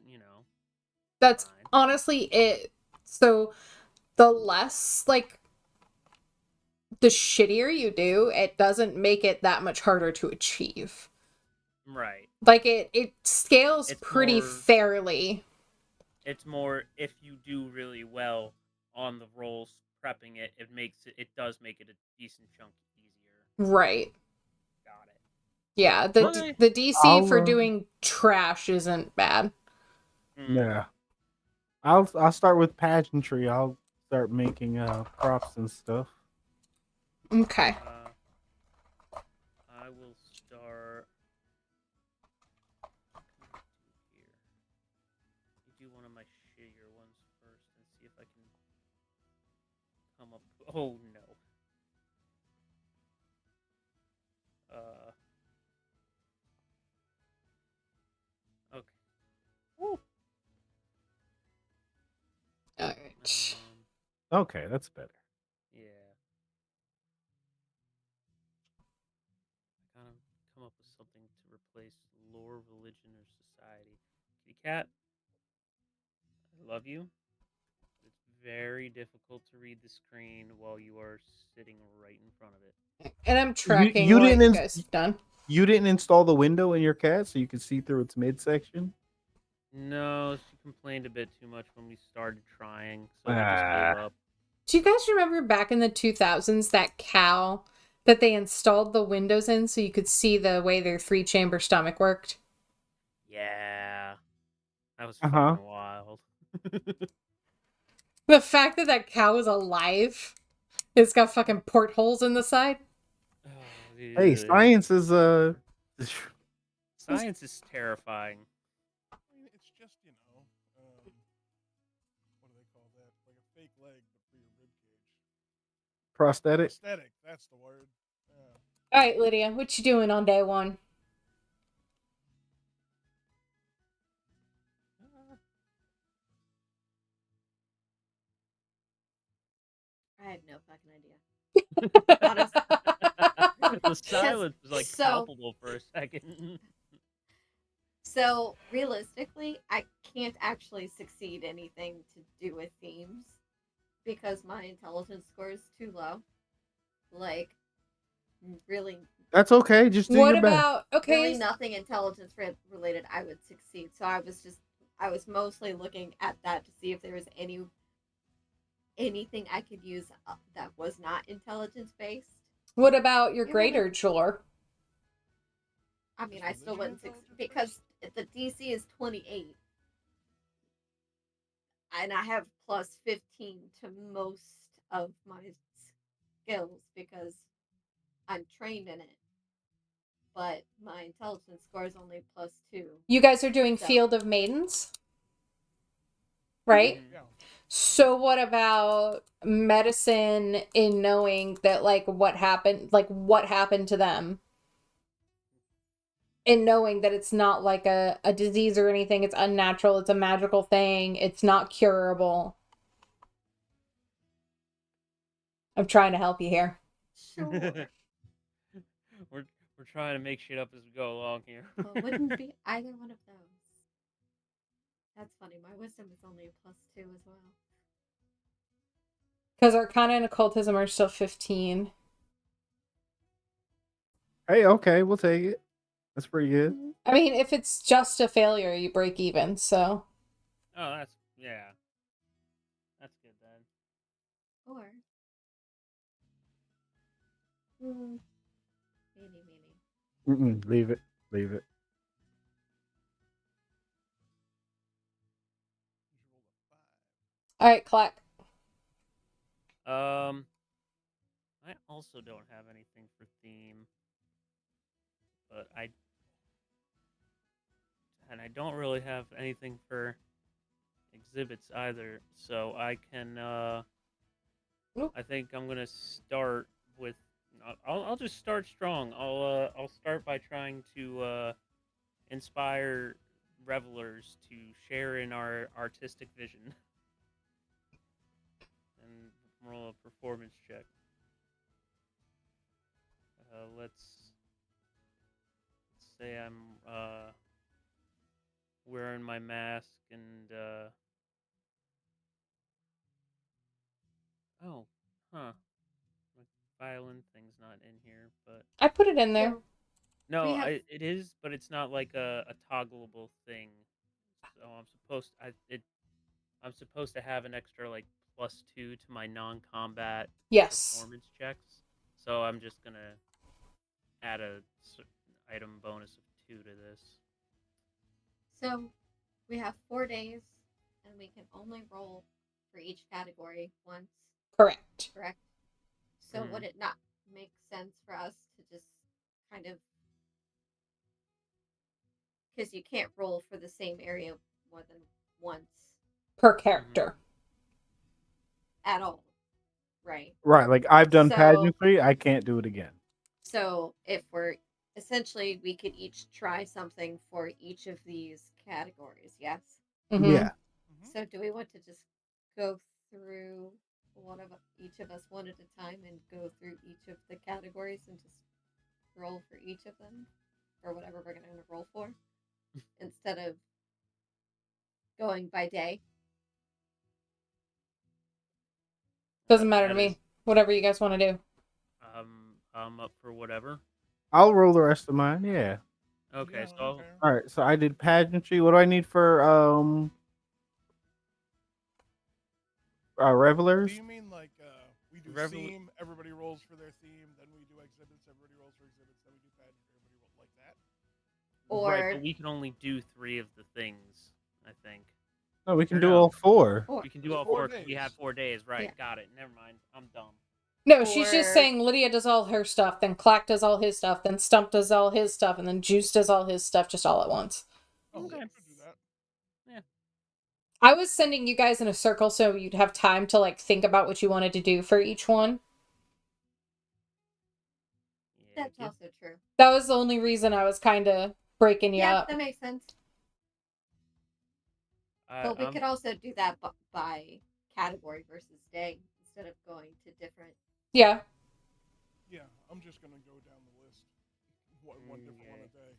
That's fine. honestly it. So the less, like, the shittier you do, it doesn't make it that much harder to achieve. Right. Like, it scales It's pretty more. fairly. It's more if you do really well on the rolls prepping it, it does make it a decent chunk easier. Right. Got it. Yeah, Okay. the DC I'll for doing trash isn't bad. yeah. I'll start with pageantry. I'll start making props and stuff. Okay. I will start. What can I do here? You do one of my shittier ones first and see if I can come up. Oh no. Uh. Okay. Woo. All right. Okay, that's better. Yeah. I gotta come up with something to replace lore, religion, or society. Kitty cat, I love you. It's very difficult to read the screen while you are sitting right in front of it. And I'm You tracking you what didn't you ins- guys have done. you didn't install the window in your cat so you could see through its midsection. No, she complained a bit too much when we started trying, so we just gave Ah, up. Do you guys remember back in the 2000s that cow that they installed the windows in so you could see the way their 3-chamber stomach worked? Yeah, that was uh-huh. fucking wild. The fact that that cow is alive, it's got fucking portholes in the side. Oh, Hey, dude. science is Science is terrifying. I mean, it's just what do they call that? Like a fake leg, but for your rib cage. prosthetic. Prosthetic. That's the word. Yeah. All right, Lydia, what you doing on day one? I have no fucking idea. Honest. The silence was like So palpable for a second. So realistically, I can't actually succeed anything to do with themes because my intelligence score is too low. Like really, That's okay. Just do What your best. about, really okay, nothing intelligence related I would succeed. So I was mostly looking at that to see if there was anything I could use that was not intelligence based. what about your It would have. greater chore? I mean, Is I still religion wouldn't succeed intelligence because based? the DC is 28. And I have plus 15 to most of my skills because I'm trained in it. But my intelligence score is only plus 2. You guys are doing So, Field of Maidens, right? Yeah. So what about medicine in knowing that, like, what happened to them? In knowing that it's not like a disease or anything, it's unnatural, it's a magical thing, it's not curable. I'm trying to help you here. sure. we're we're trying to make shit up as we go along here. Well, it wouldn't be either one of those. That's funny. My wisdom is only a +2 as well. Because Arcana and Occultism are still 15. Hey, okay, we'll take it. That's pretty good. I mean, if it's just a failure, you break even, so. Oh, that's yeah. That's good then. Or. Meanie, meanie. Leave it. Leave it. Alright, Clack. I also don't have anything for theme, but I don't really have anything for exhibits either. So I can Oop. I think I'm gonna start with. I'll just start strong. I'll start by trying to inspire revelers to share in our artistic vision and roll a performance check. Let's say I'm wearing my mask and oh, huh. My violin thing's not in here, but I put it in there. So no, we have. it is, but it's not like a toggleable thing. So I'm supposed to have an extra like +2 to my non-combat Yes. performance checks. So I'm just gonna add a item bonus of 2 to this. So we have 4 days, and we can only roll for each category once. Correct. Correct. So would it not make sense for us to just kind of, because you can't roll for the same area more than once Per character. at all, right? Right, like I've done So- pageantry, I can't do it again. So if we're essentially, we could each try something for each of these categories. Yes. Mm-hmm. Yeah. So do we want to just go through each of us one at a time and go through each of the categories and just roll for each of them or whatever we're going to roll for instead of going by day? Doesn't matter to That me. is- Whatever you guys want to do. I'm up for whatever. I'll roll the rest of mine, yeah. Okay, Yeah, so okay. Alright, so I did pageantry. What do I need for Do revelers? you mean like we do Revel- theme, everybody rolls for their theme, then we do exhibits, everybody rolls for exhibits, then we do pageantry, everybody rolls like that? right, Or but we can only do 3 of the things, I think. No, we can Or do no. all 4. Or We can do There's all 4 4 because we days. have 4 days. Right, Yeah. got it. Never mind. I'm dumb. No, she's just Or- saying Lydia does all her stuff, then Clack does all his stuff, then Stump does all his stuff, and then Juice does all his stuff just all at once. Oh, Okay. yeah, I could do that. I was sending you guys in a circle so you'd have time to like think about what you wanted to do for each one. Yeah, that's also true. That was the only reason I was kind of breaking you Yeah, up. that makes sense. But we I'm, could also do that by category versus day instead of going to different. Yeah. Yeah, I'm just gonna go down the list. One different one a day.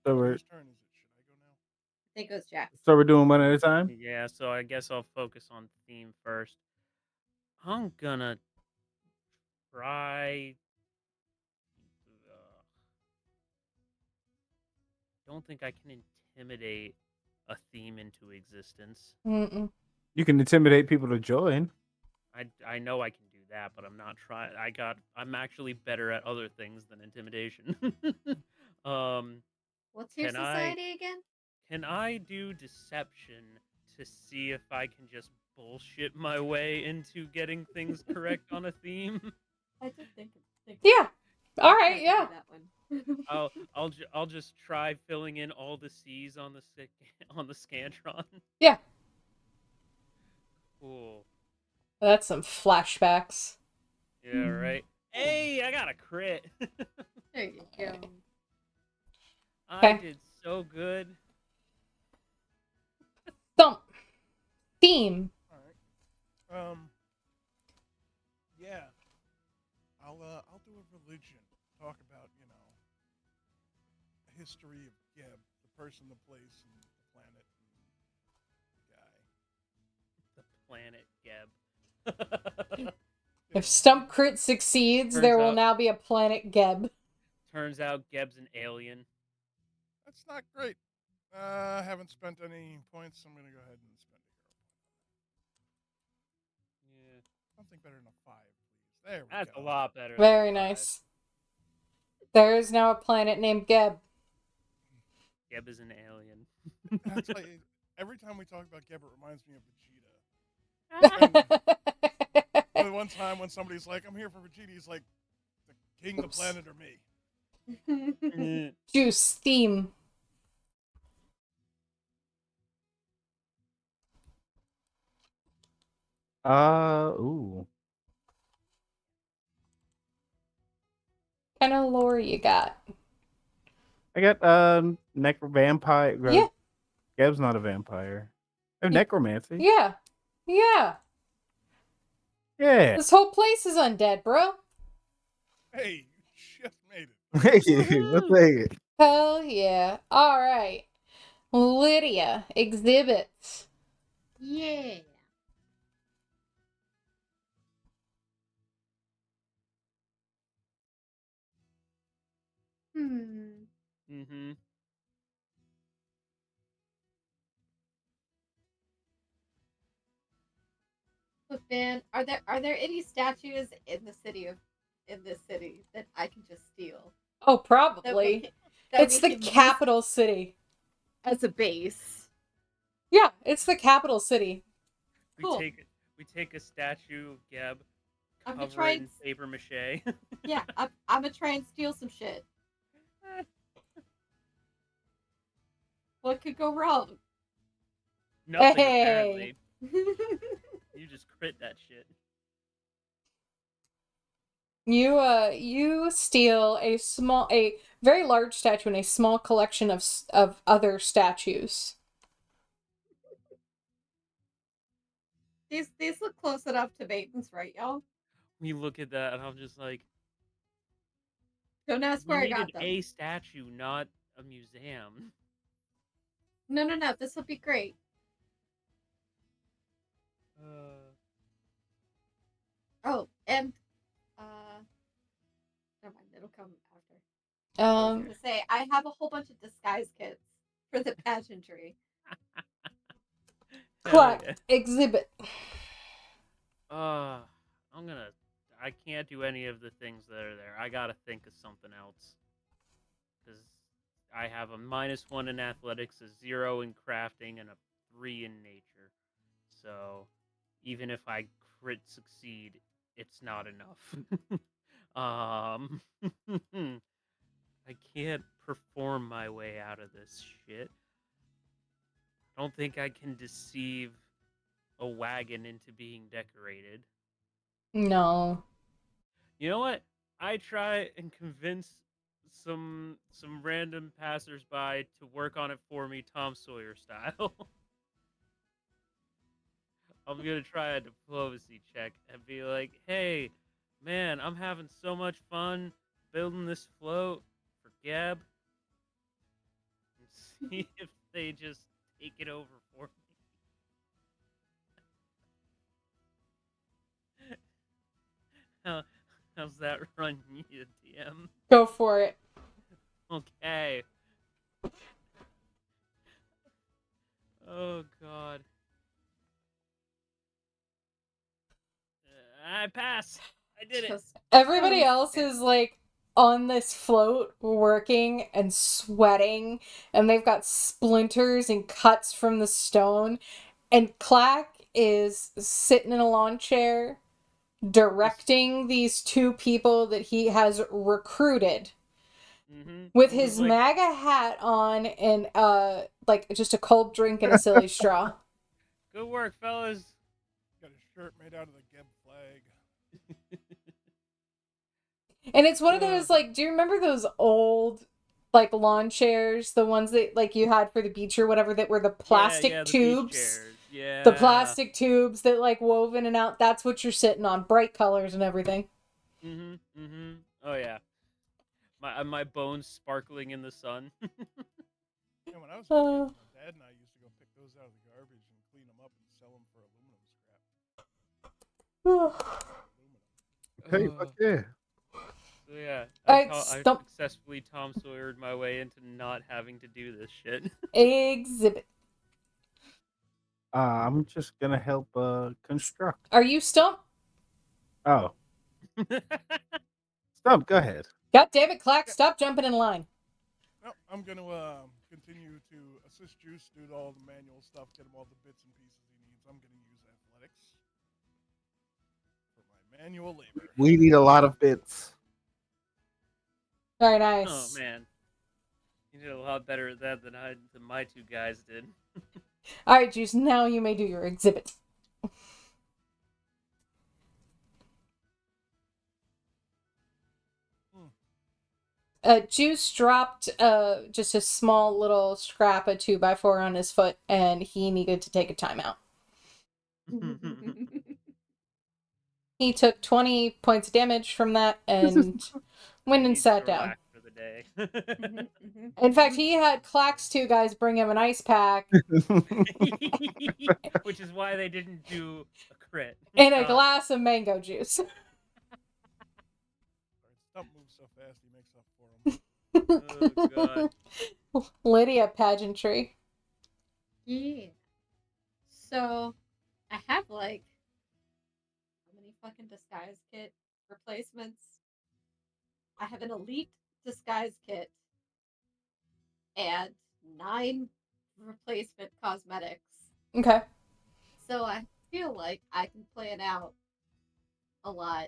So we're Whose turn is it? Should I go now? I think it was Jack's. so we're doing one at a time? yeah, so I guess I'll focus on theme first. I'm gonna try. Don't think I can intimidate a theme into existence. Mm-mm. You can intimidate people to join. I know I can do that, but I'm not trying. I'm actually better at other things than intimidation. What's your Can I- society again? Can I do deception to see if I can just bullshit my way into getting things correct on a theme? I did think. Yeah. All I right. can't Yeah. do that one. I'll just try filling in all the C's on the on the Scantron. Yeah. Cool. That's some flashbacks. Yeah, right. Hey, I got a crit. There you go. I Okay. did so good. Stump. Theme. All right. Yeah. I'll do a religion. Talk about history of Geb, the person, the place, and the planet, and the guy. The planet Geb. If Yeah, Stump Crit succeeds, Turns there will out- now be a planet Geb. Turns out Geb's an alien. that's not great. I haven't spent any points, so I'm gonna go ahead and spend a hero point. Yeah. Something better than a 5, please. There we That's go. a lot better. Very than 5. nice. There is now a planet named Geb. Geb is an alien. That's like every time we talk about Geb, it reminds me of Vegeta. The one time when somebody's like, "I'm here for Vegeta," he's like, "The king, the planet, or me." Juice theme. Ooh. Kind of lore you got? I got vampire. Yeah. Geb's not a vampire. I have Yeah. necromancy. Yeah. Yeah. Yeah. This whole place is undead, bro. Hey, you just made it. Hey, let's take it. Hell yeah. Alright. Lydia exhibits. Yeah. Hmm. Mm-hmm. Look, man, are there any statues in this city that I can just steal? Oh, That we probably. can, that It's we the can use capital city. as a base. Yeah, it's the capital city. Cool. We take a statue of Geb, I'm gonna cover try it in and paper mache. yeah, I'm gonna try and steal some shit. What could go wrong? Nothing Hey. apparently. You just crit that shit. You steal a very large statue and a small collection of other statues. These look close enough to Maidens, right, y'all? We look at that and I'm just like, Don't ask we where I needed got them. a statue, not a museum. No, this will be great. Oh, and never mind, it'll come after. I was gonna say I have a whole bunch of disguise kits for the pageantry. Clack, yeah. exhibit. I can't do any of the things that are there. I gotta think of something else. Because I have a -1 in athletics, a 0 in crafting, and a 3 in nature. So even if I crit succeed, it's not enough. I can't perform my way out of this shit. I don't think I can deceive a wagon into being decorated. No. You know what? I try and convince some random passersby to work on it for me, Tom Sawyer style. I'm gonna try a diplomacy check and be like, "Hey, man, I'm having so much fun building this float for Gab," and see if they just take it over for me. How's that run, you DM? Go for it. Okay. Oh God. I pass. I did it. Just Everybody so else is like on this float working and sweating, and they've got splinters and cuts from the stone. And Clack is sitting in a lawn chair directing these two people that he has recruited with his Like, MAGA hat on and like just a cold drink and a silly straw. good work, fellas. Got a shirt made out of the Geb flag. And it's one of those like, do you remember those old like lawn chairs, the ones that like you had for the beach or whatever that were the plastic the beach tubes? chairs. Yeah. The plastic tubes that like wove in and out, that's what you're sitting on, bright colors and everything. Oh yeah. my bones sparkling in the sun. Yeah, when I was a kid, Uh, my dad and I used to go pick those out of the garbage and clean them up and sell them for aluminum scrap. Aluminum. Hey, fuck yeah. So yeah, Alright, I stump successfully Tom Sawyered my way into not having to do this shit. exhibit. I'm just gonna help construct. Are you Stump? Oh, Stump, go ahead. God damn it, Clack, Yeah. stop jumping in line. No, I'm going to continue to assist Juice, do all the manual stuff, get him all the bits and pieces he needs. I'm going to use athletics for my manual labor. We need a lot of bits. Very Oh nice. man, you did a lot better at that than my two guys did. Alright, Juice, now you may do your exhibit. Juice dropped just a small little scrap of 2x4 on his foot, and he needed to take a timeout. He took 20 points of damage from that and went He and needs sat to down. relax for the day. In fact, he had Clack's two guys bring him an ice pack Which is why they didn't do a crit. and a glass of mango juice. Sorry, Stump moves so fast he makes up for him. Oh god. Lydia pageantry. Yeah. So, I have like how many fucking disguise kit replacements? I have an elite disguise kit and 9 replacement cosmetics. Okay. So I feel like I can plan out a lot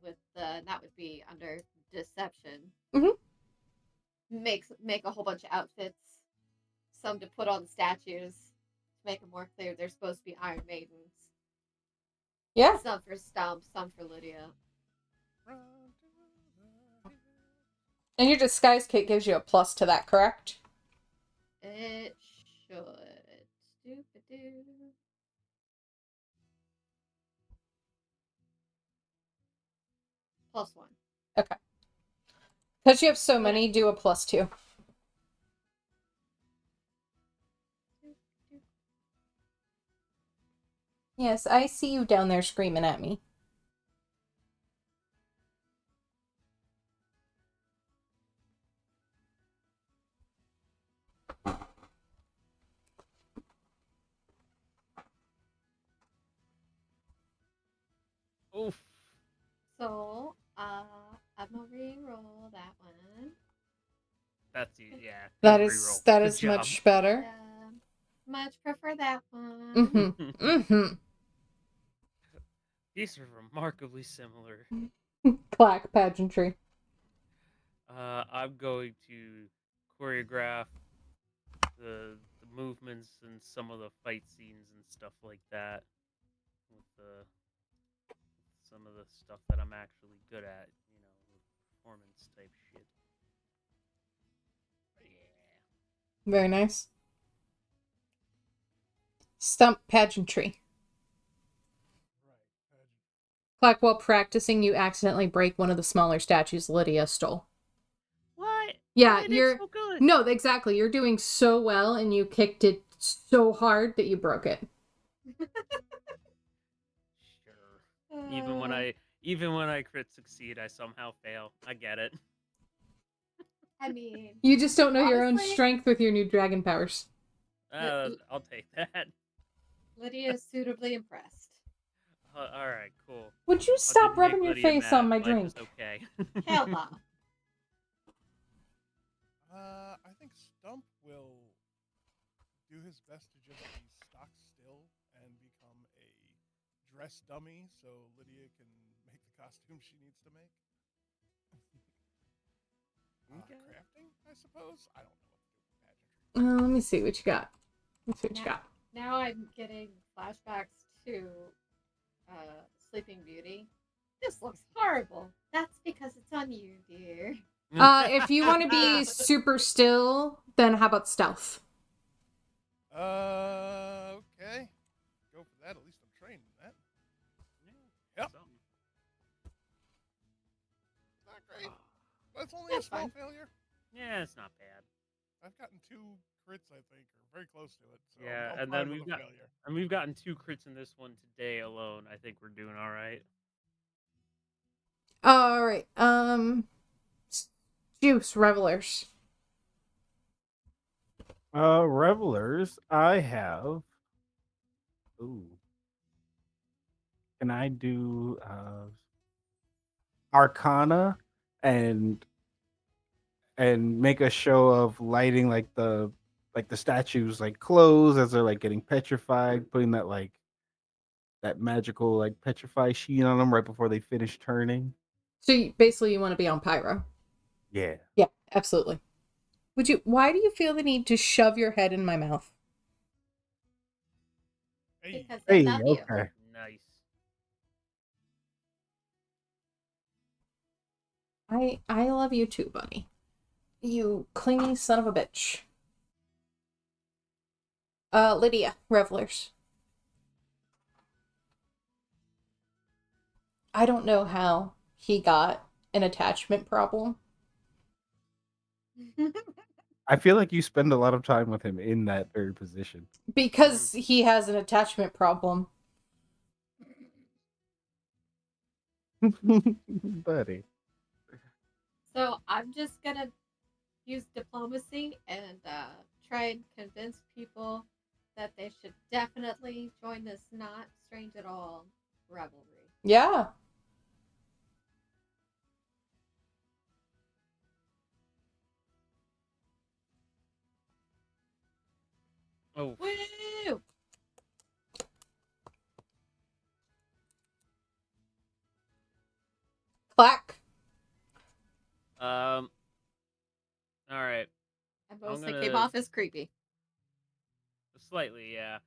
with that would be under deception. Mhm. Make a whole bunch of outfits, some to put on statues to make them more clear they're supposed to be Iron Maidens. Yeah. Some for Stump, some for Lydia. And your disguise kit gives you a plus to that, correct? It should. Doo-ba-doo. +1. Okay. Because you have so But many, do a +2. Yes, I see you down there screaming at me. Oof. So, I'm gonna re-roll that one. That's yeah. That Good is reroll. that Good is job. much better. Much prefer that one. Mm-hmm. Mm-hmm. These are remarkably similar. Clack pageantry. I'm going to choreograph the movements and some of the fight scenes and stuff like that with some of the stuff that I'm actually good at, performance type shit. Yeah. Very nice. Stump pageantry. Right. Clack, while practicing, you accidentally break one of the smaller statues Lydia stole. What? Yeah, I did you're so good. no, exactly. You're doing so well, and you kicked it so hard that you broke it. Sure. Even when I crit succeed, I somehow fail. I get it. I mean, You just don't know your own honestly, strength with your new dragon powers. I'll take that. Lydia is suitably impressed. All right, cool. Would you I'll stop just make rubbing your Lydia face on mad. my Life drink? is okay. Hell no. I think Stump will do his best to just be stock still and become a dress dummy so Lydia can make the costume she needs to make. Okay. Crafting, I suppose? I don't know what to do with pageantry. Let me see what you got. Let's see what you got. Now I'm getting flashbacks to Sleeping Beauty. This looks horrible. That's because it's on you, dear. If you want to be super still, then how about stealth? Okay. Go for that. At least I'm trained in that. Yep. So, Not great, That's only a That's small fine. failure. Yeah, it's not bad. I've gotten 2 crits, I think, or very close to it. So Yeah, I'm and fine then with a failure. we've gotten 2 crits in this one today alone. I think we're doing all right. All right. Juice Revelers. Revelers, I have. Ooh. Can I do Arcana and make a show of lighting like the statues like clothes as they're like getting petrified, putting that magical like petrify sheen on them right before they finish turning. So basically, you want to be on pyro. Yeah. Yeah, absolutely. Would you? Why do you feel the need to shove your head in my mouth? Hey, Because I Hey, love you. okay. Nice. I love you too, buddy. You clingy son of a bitch. Lydia Revelers. I don't know how he got an attachment problem I feel like you spend a lot of time with him in that very position. because he has an attachment problem. Buddy. So I'm just gonna use diplomacy and try and convince people that they should definitely join this not strange at all revelry. Yeah. Oh, Woo! Clack. all right. I I'm mostly came gonna off as creepy. slightly, yeah.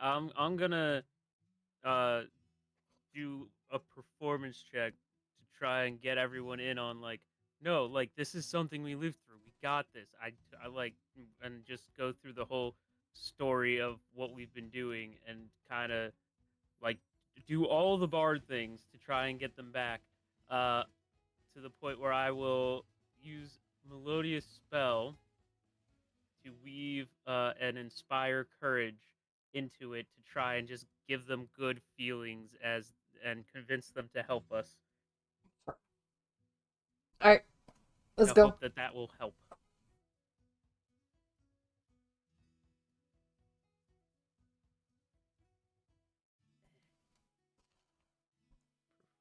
I'm gonna uh do a performance check to try and get everyone in on like, no, like this is something we lived through. We got this. I like and just go through the whole story of what we've been doing and kind of like do all the bard things to try and get them back uh to the point where I will use melodious spell to weave and inspire courage into it to try and just give them good feelings as and convince them to help us All right. in Let's a go. hope that that will help.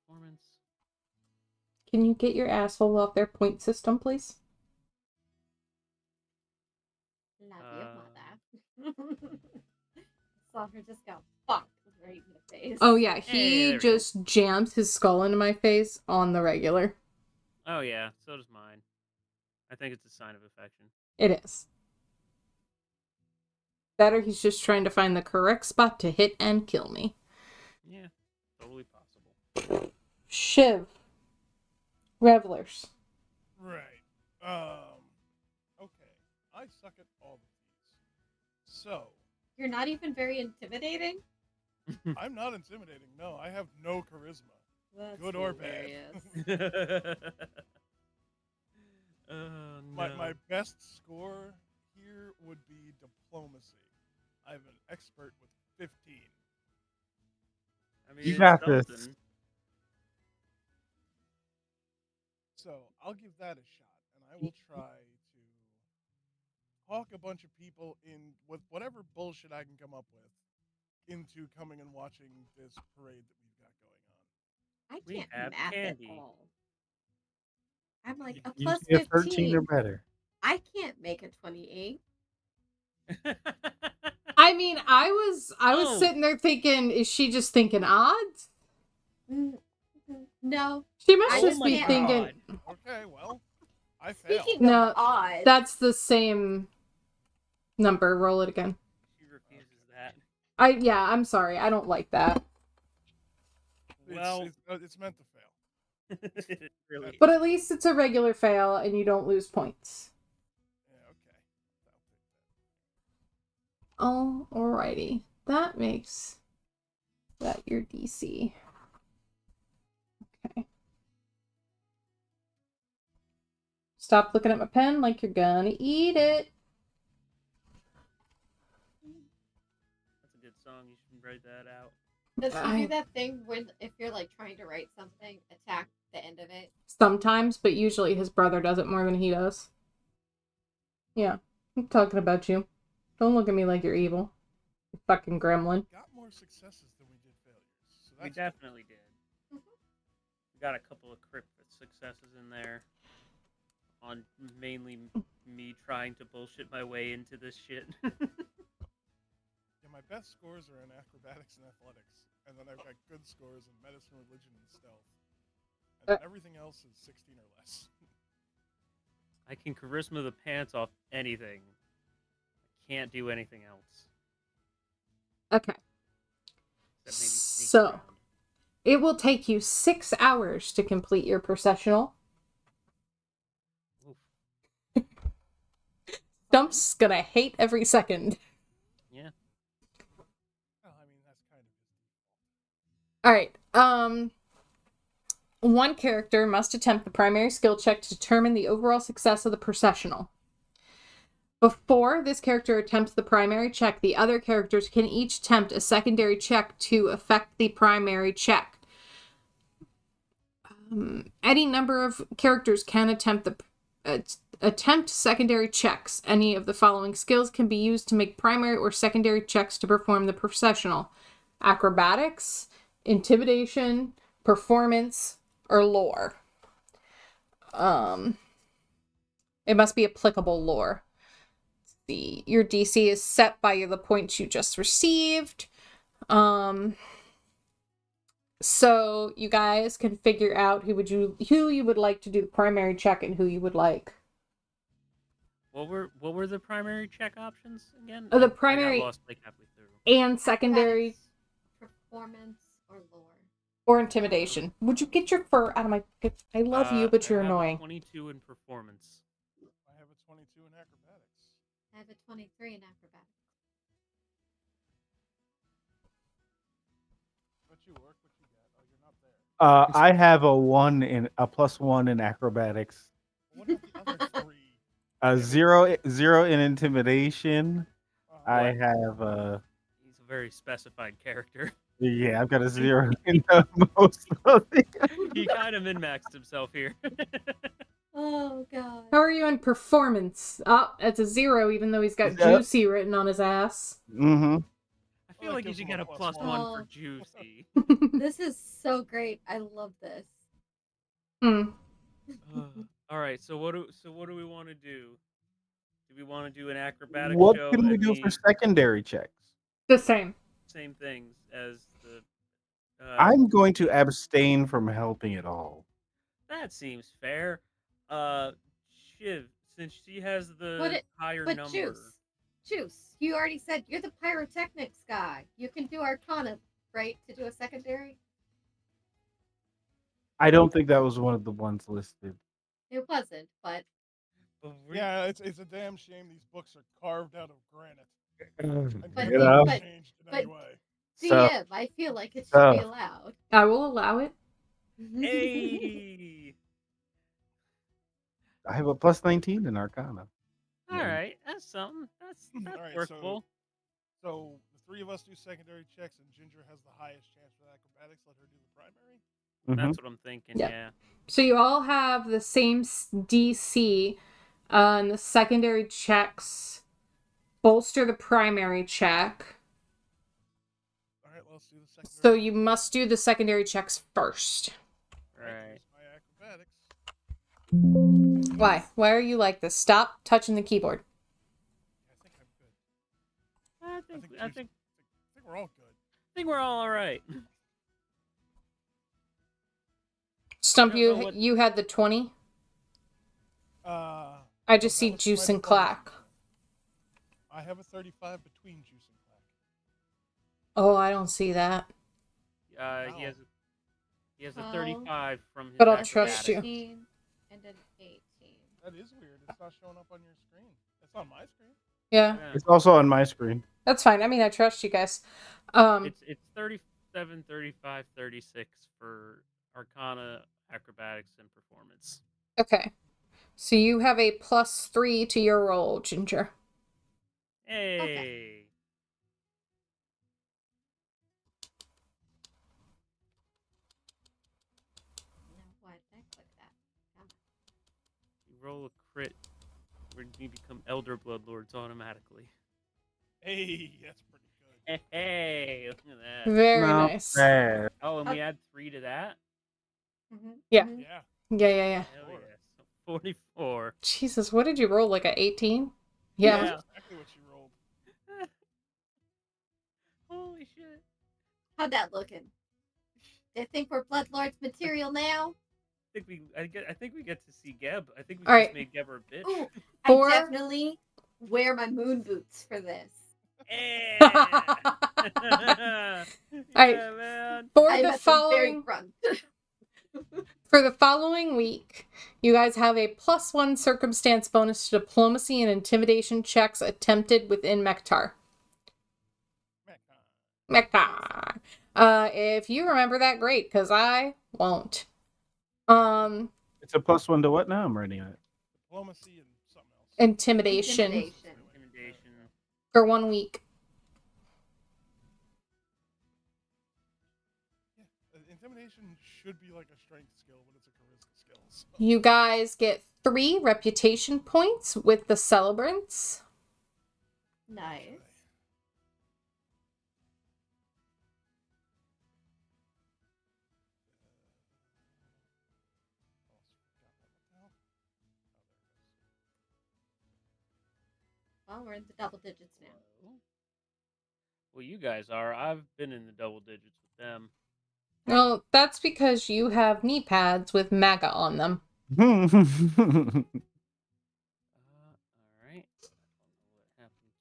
Performance. Can you get your asshole off their point system, please? Love you, mother. Saw her just go bonk right in the face. Oh yeah, Hey, he there we go. just jams his skull into my face on the regular. Oh yeah, so does mine. I think it's a sign of affection. It is. That or he's just trying to find the correct spot to hit and kill me. Yeah, totally possible. Shiv. Revelers. right. Okay. I suck at all of these. So You're not even very intimidating. I'm not intimidating. No, I have no charisma, That's good or hilarious. bad. Oh my no. my best score here would be diplomacy. I'm an expert with 15. I mean, You it's got this. something. So I'll give that a shot, and I will try to talk a bunch of people in with whatever bullshit I can come up with into coming and watching this parade that we've got going on. I We can't have math at candy. all. I'm like a You plus see a 13 or 15. better. I can't make a 28. I mean, I was Oh. sitting there thinking, is she just thinking odds? No, She must I Oh just just my be can't. thinking. god. Okay, well, I failed. Speaking of No, odd, that's the same number. Roll it again. She refuses that. I'm sorry. I don't like that. Well, It's meant to fail. it really But is. at least it's a regular fail and you don't lose points. Yeah, okay. I'll take that. Alrighty. That makes that your DC. Okay. Stop looking at my pen like you're gonna eat it. That's a good song. You should write that out. Does he I- do that thing when if you're like trying to write something, attack the end of it? Sometimes, but usually his brother does it more than he does. Yeah, I'm talking about you. Don't look at me like you're evil. You fucking gremlin. Got more successes than we did failures. So We that's definitely did. Mhm. We got a couple of crit successes in there. On mainly me trying to bullshit my way into this shit. Yeah, my best scores are in acrobatics and athletics, and then I've got good scores in medicine, religion, and stealth. And then everything else is 16 or less. I can charisma the pants off anything. I can't do anything else. Okay. Except maybe sneak So, around. it will take you 6 hours to complete your processional. Oof. Stump's gonna hate every second. Yeah. Well, I mean, that's kind of his default. Alright, one character must attempt the primary skill check to determine the overall success of the processional. Before this character attempts the primary check, the other characters can each attempt a secondary check to affect the primary check. Any number of characters can attempt secondary checks. Any of the following skills can be used to make primary or secondary checks to perform the processional: acrobatics, intimidation, performance, or lore. It must be applicable lore. Your DC is set by the points you just received. So you guys can figure out who you would like to do the primary check and who you would like. What were the primary check options again? The I primary got lost like halfway through. and secondary Acrobatics, performance, or lore. or intimidation. Would you get your fur out of my... I love you, but you're I have annoying. A 22 in performance. I have a 22 in acrobatics. I have a 23 in acrobatics. What you work, what you get? Oh, you're not there. I have a +1 in acrobatics, Well, what about the other 3? a zero in intimidation. I What? have He's a very specified character. yeah, I've got a 0 in most of the. He kind of min-maxed himself here. Oh god. How are you in performance? Oh, that's a 0, even though he's got Yep. juicy written on his ass. Mm-hmm. I feel that like you gives should him get a a +1. +1 for Oh. juicy. This is so great. I love this. All right, so what do we want to do? Do we want to do an acrobatic What show can we and do for secondary checks? The same. same things as the? I'm going to abstain from helping at all. That seems fair. Shiv, since she has the But higher but number. Juice, you already said you're the pyrotechnics guy. You can do Arcana, right? To do a secondary? I don't think that was one of the ones listed. It wasn't, but Yeah, it's a damn shame these books are carved out of granite. But You know? but- Changed in but- any way. So, DM, I feel like it should be allowed. I will allow it. Hey. I have a +19 in Arcana. All right, that's something. That's All right, workable. So the 3 of us do secondary checks, and Ginger has the highest chance for acrobatics. Let her do the primary. That's what I'm thinking. Yeah. Yeah. So you all have the same DC, and the secondary checks bolster the primary check. All right, let's do the secondary. So you must do the secondary checks first. Right. My acrobatics. Why? Why are you like this? Stop touching the keyboard. I think I'm good. I I think think we're all good. I think we're all right. Stump, I don't know you had the 20? I I just see Juice and Clack. I have a 35 between Juice and Clack. Oh, I don't see that. He has a 35 from his But I'll acrobatics. trust you. 15 and an 18. That is weird. It's not showing up on your screen. It's on my screen. Yeah, Yeah. It's also on my screen. that's fine. I mean, I trust you guys. It's 37, 35, 36 for Arcana, acrobatics, and performance. Okay. So you have a +3 to your roll, Ginger. Hey. No, why did I click that? Come You roll a crit, we become Elder Bloodlords automatically. Hey, that's pretty good. Hey, look at that. Very No, nice. bad. Oh, and we add 3 to that? Yeah. Yeah. Yeah. Hell Sure. yes. 44. Jesus, what did you roll? Like a 18? That's Yeah. exactly what you rolled. Holy shit. How'd that looking? They think we're Bloodlords material now? I think we get to see Geb. I think we All just right. made Geb our bitch. Ooh, I 4. definitely wear my moon boots for this. Yeah. Alright. Yeah, man. For I'm the at the very following front. for the following week, you guys have a +1 circumstance bonus to diplomacy and intimidation checks attempted within Mechitar. Mechitar. If you remember that, great, because I won't. It's a +1 to what now? I'm writing it. Diplomacy and something else. Intimidation Intimidation. for 1 week. Yeah, intimidation should be like a strength skill, but it's a charisma skill. So. You guys get 3 reputation points with the celebrants. Nice. Well, we're in the double digits now. Well, you guys are. I've been in the double digits with them. Well, that's because you have knee pads with MAGA on them. All right. I don't know what happened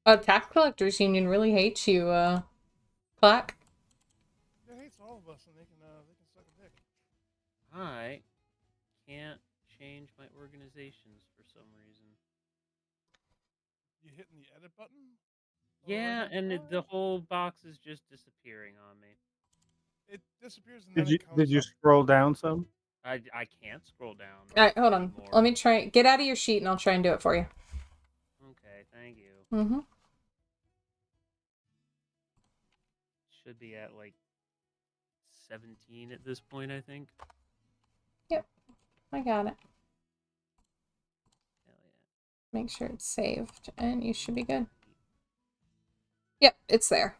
to that. Tax Collectors Union really hates you, Plaque. It hates all of us, and they can suck a dick. I can't change my organizations for some reason. You hitting the edit button? Yeah, and the whole box is just disappearing on me. It disappears and then Did it comes you up. scroll down some? I can't scroll down. Alright, hold on. anymore. Let me try. Get out of your sheet and I'll try and do it for you. Okay, thank you. Mm-hmm. Should be at like 17 at this point, I think. Yep. I got it. Hell yeah. Make sure it's saved and you should be good. Yep, it's there.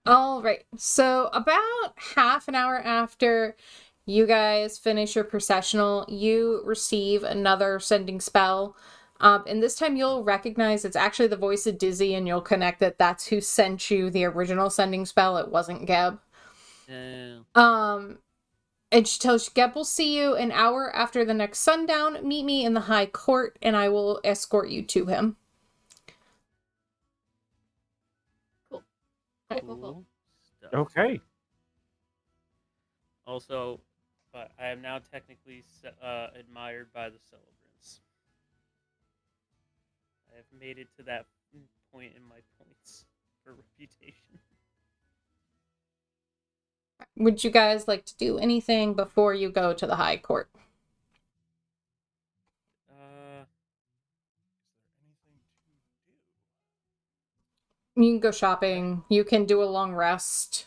All right. So about half an hour after you guys finish your processional, you receive another sending spell. And this time you'll recognize it's actually the voice of Dizzy, and you'll connect that that's who sent you the original sending spell. It wasn't Geb. And she tells you, Geb will see you an hour after the next sundown. Meet me in the High Court, and I will escort you to him. Cool. Stuff. Okay. Also, but I am now technically admired by the celebrants. I have made it to that point in my points for reputation. Would you guys like to do anything before you go to the High Court? You can go shopping. You can do a long rest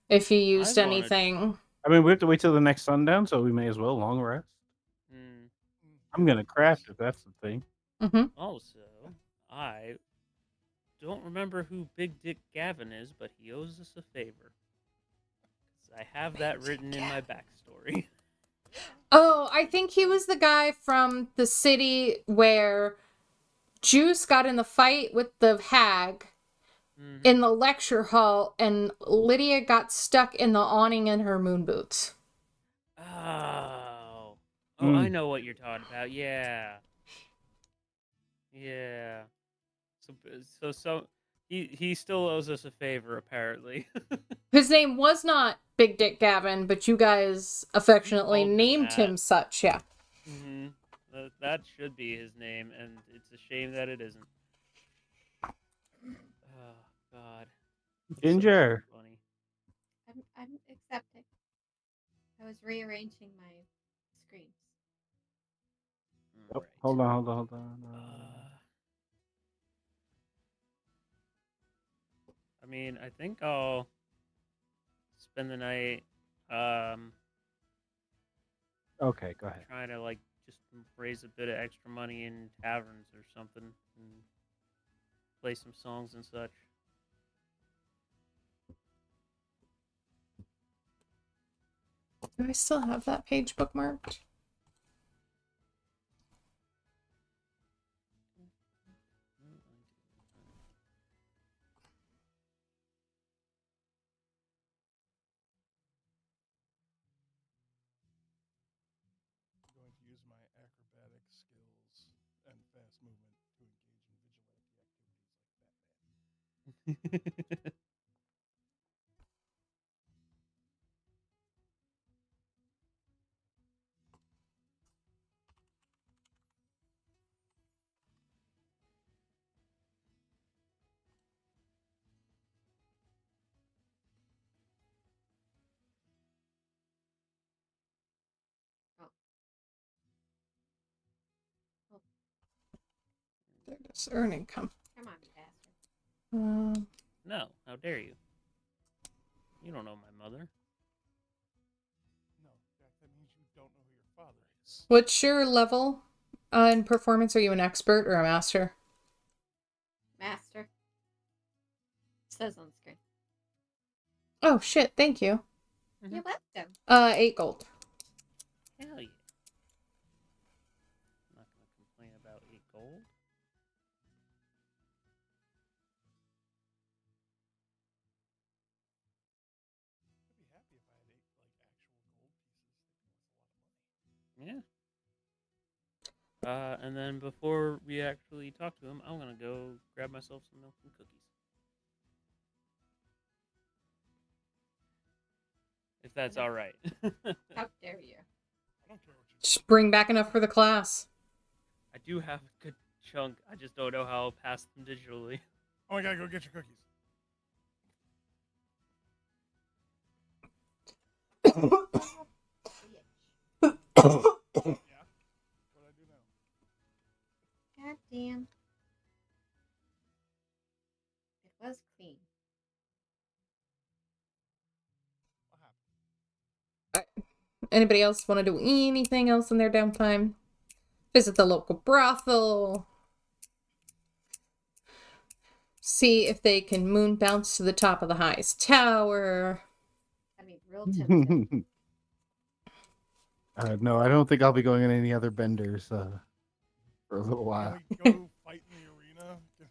if you used anything. I mean, we have to wait till the next sundown, so we may as well long rest. I'm gonna craft if that's the thing. Mm-hmm. Also, I don't remember who Big Dick Gavin is, but he owes us a favor. I have that written in my backstory. Oh, I think he was the guy from the city where Juice got in the fight with the hag in the lecture hall, and Lydia got stuck in the awning in her moon boots. Oh, I know what you're talking about. Yeah. So he still owes us a favor, apparently. His name was not Big Dick Gavin, but you guys affectionately named him such. Yeah. That should be his name, and it's a shame that it isn't. Oh God. Ginger. Funny. I'm accepting. I was rearranging my screens. Oh, Right. hold on. I mean, I think I'll spend the night Okay, go ahead. trying to like just raise a bit of extra money in taverns or something and play some songs and such. Do I still have that page bookmarked? I'm going to use my acrobatic skills and fast movement to engage in vigilante activities like Batman. Oh. Oh, There it is. Earn income. come on, you bastard. No, how dare you? You don't know my mother. No, Jack, that means you don't know who your father is. What's your level in performance? Are you an expert or a master? Master. It says on the screen. Oh shit! Thank you. You're welcome. 8 gold. Hell yeah. I'm not gonna complain about 8 gold. I'd be happy if I had 8 like actual gold pieces. They'd be worth a lot of money. Yeah. And then before we actually talk to him, I'm gonna go grab myself some milk and cookies. If that's all right. How dare you? I don't care what you Just bring back enough for the class. I do have a good chunk. I just don't know how I'll pass them digitally. Oh, I gotta go get your cookies. Bitch. Yeah? What do I do now? God damn. It was clean. What happened? Anybody else want to do anything else in their downtime? Visit the local brothel. See if they can moon bounce to the top of the highest tower. I mean, real tempting. No, I don't think I'll be going on any other benders for a little while. Can we go fight in the arena? Can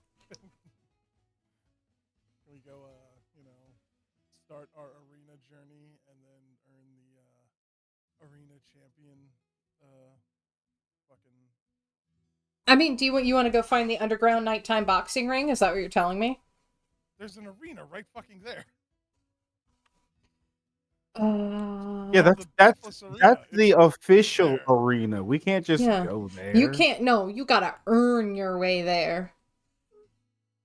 we go, start our arena journey and then earn the arena champion fucking. I mean, do you want to go find the underground nighttime boxing ring? Is that what you're telling me? There's an arena right fucking there. Yeah, Called the Deathless Arena. that's It's the right official there. arena. We can't just Yeah. go there. You can't. No, you gotta earn your way there.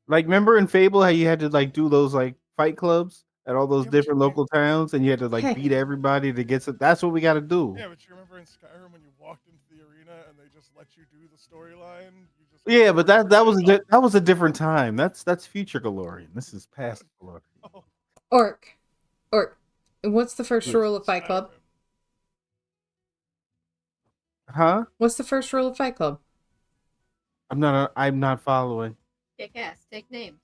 Like, remember in Fable how you had to like do those like fight clubs at all those Yeah, but different you local towns, and you had to like Hey. beat everybody to get some. That's what we got to do. Yeah, but you remember in Skyrim when you walked into the arena and they just let you do the storyline? You just Yeah, but every day. that was a different time. That's future Galorian. This is past Galorian. Oh, Orc. What's the first Yeah. rule of Fight Club? Skyrim. Huh? What's the first rule of Fight Club? I'm not following. Kick ass. Take names.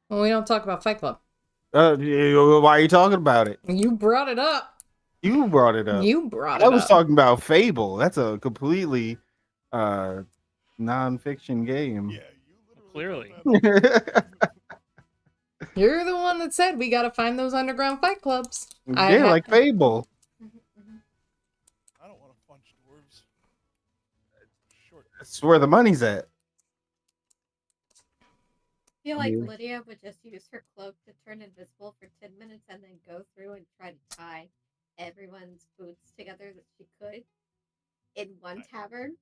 Well, we don't talk about Fight Club. Why are you talking about it? You brought it up. You brought it up. You brought I it was up. talking about Fable. That's a completely non-fiction game. Yeah, you literally Clearly. brought that up. You're the one that said we gotta find those underground fight clubs. Yeah, like Fable. I don't want to punch dwarves. Short. That's where the money's at. I feel like Yeah. Lydia would just use her cloak to turn invisible for 10 minutes and then go through and try to tie everyone's boots together that she could in one tavern.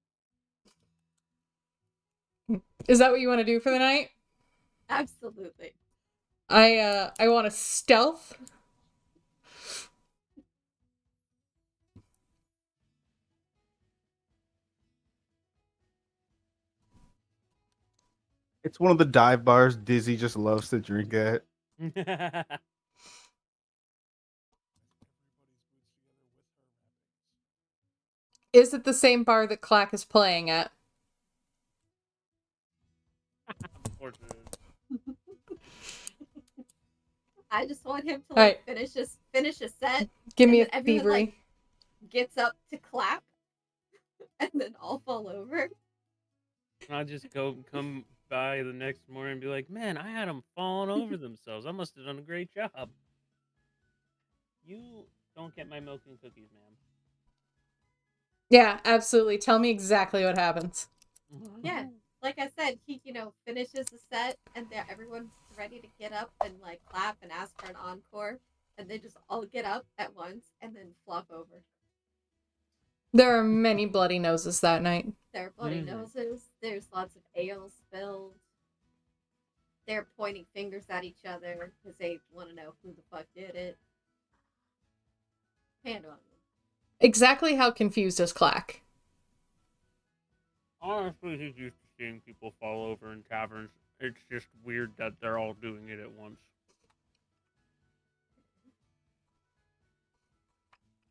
Is that what you want to do for the night? Absolutely. I want a stealth. It's one of the dive bars Dizzy just loves to drink at. Is it the same bar that Clack is playing at? Of course it is. I just want him to Alright. finish a set, Give and me then a everyone thievery. gets up to clap, and then all fall over. And I'll just come by the next morning and be like, man, I had them falling over themselves. I must have done a great job. You don't get my milk and cookies, ma'am. Yeah, absolutely. Tell me exactly what happens. Yeah, like I said, he finishes the set, and everyone's ready to get up and clap and ask for an encore, and they just all get up at once and then flop over. There are many bloody noses that night. There are bloody noses. There's lots of ale spilled. They're pointing fingers at each other because they want to know who the fuck did it. Pandemonium. Exactly how confused is Clack? Honestly, he's used to seeing people fall over in taverns. It's just weird that they're all doing it at once.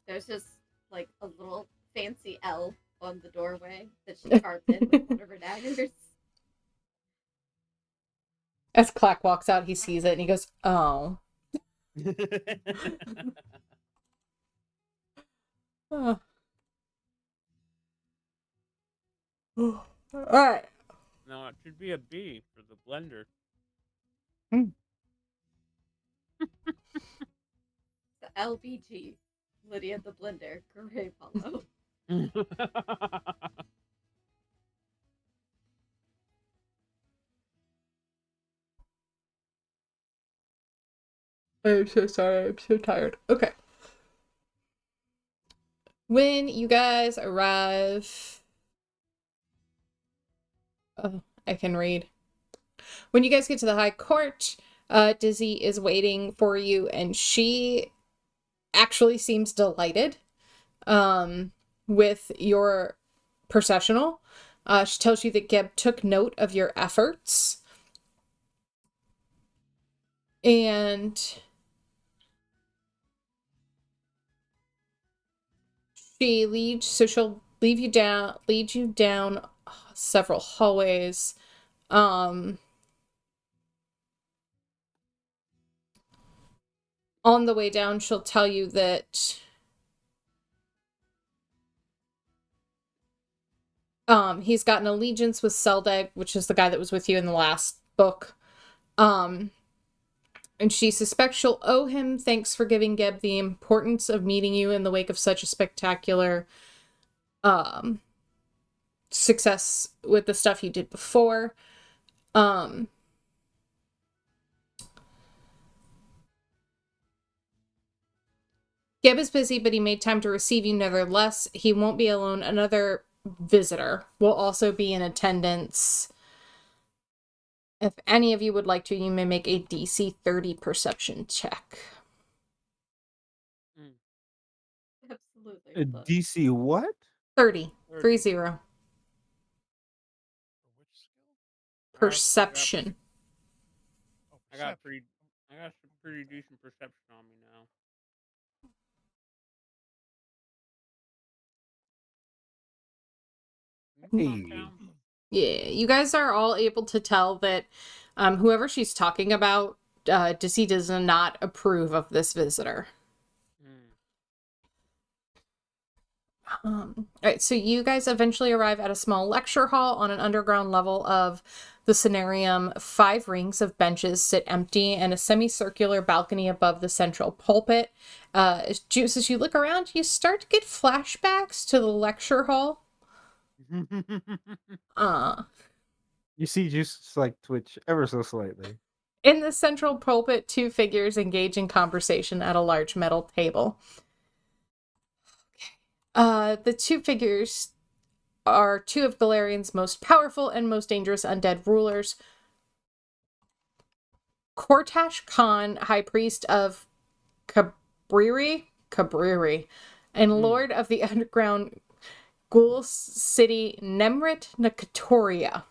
There's just a little fancy L on the doorway that she carved in with one of her daggers. As Clack walks out, he sees it and he goes, oh. Oh. Alright. No, it should be a B for the blender. The LBG. Lydia the Blender. Gray Apollo. I'm so sorry. I'm so tired. Okay. When you guys arrive... Oh, I can read. When you guys get to the High Court, Dizzy is waiting for you, and she actually seems delighted with your processional. She tells you that Geb took note of your efforts. And she'll lead you down several hallways. On the way down, she'll tell you that he's got an allegiance with Seldag, which is the guy that was with you in the last book. And she suspects she'll owe him thanks for giving Geb the importance of meeting you in the wake of such a spectacular success with the stuff you did before. Geb is busy, but he made time to receive you nevertheless. He won't be alone. Another visitor will also be in attendance. If any of you would like to, you may make a DC 30 perception check. Absolutely. A DC what? 30. 30. For which skill? Perception. Oh, I got perception. some pretty decent perception on me now. Hey. Yeah, you guys are all able to tell that whoever she's talking about, Dizzy does not approve of this visitor. Alright, so you guys eventually arrive at a small lecture hall on an underground level of the Cenarium. 5 rings of benches sit empty and a semicircular balcony above the central pulpit. Juice, as you look around, you start to get flashbacks to the lecture hall. You see just like twitch ever so slightly. In the central pulpit, 2 figures engage in conversation at a large metal table. The 2 figures are 2 of Galarian's most powerful and most dangerous undead rulers. Kortash Khan, High Priest of Cabriri, and Lord of the Underground Ghouls City, Nemrit Nakatoria,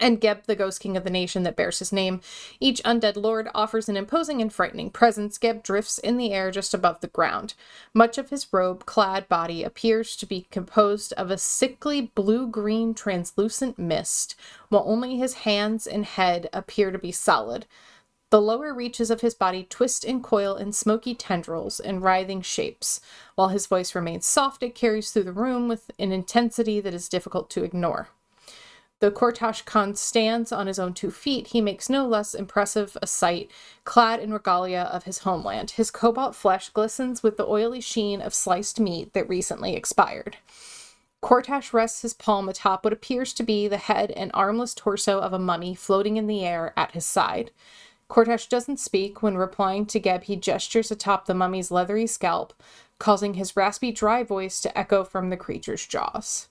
and Geb, the Ghost King of the nation that bears his name. Each undead lord offers an imposing and frightening presence. Geb drifts in the air just above the ground. Much of his robe-clad body appears to be composed of a sickly blue-green translucent mist, while only his hands and head appear to be solid. The lower reaches of his body twist and coil in smoky tendrils and writhing shapes. While his voice remains soft, it carries through the room with an intensity that is difficult to ignore. Though Kortash Khan stands on his own 2 feet, he makes no less impressive a sight, clad in regalia of his homeland. His cobalt flesh glistens with the oily sheen of sliced meat that recently expired. Kortash rests his palm atop what appears to be the head and armless torso of a mummy floating in the air at his side. Kortash doesn't speak. When replying to Geb, he gestures atop the mummy's leathery scalp, causing his raspy, dry voice to echo from the creature's jaws.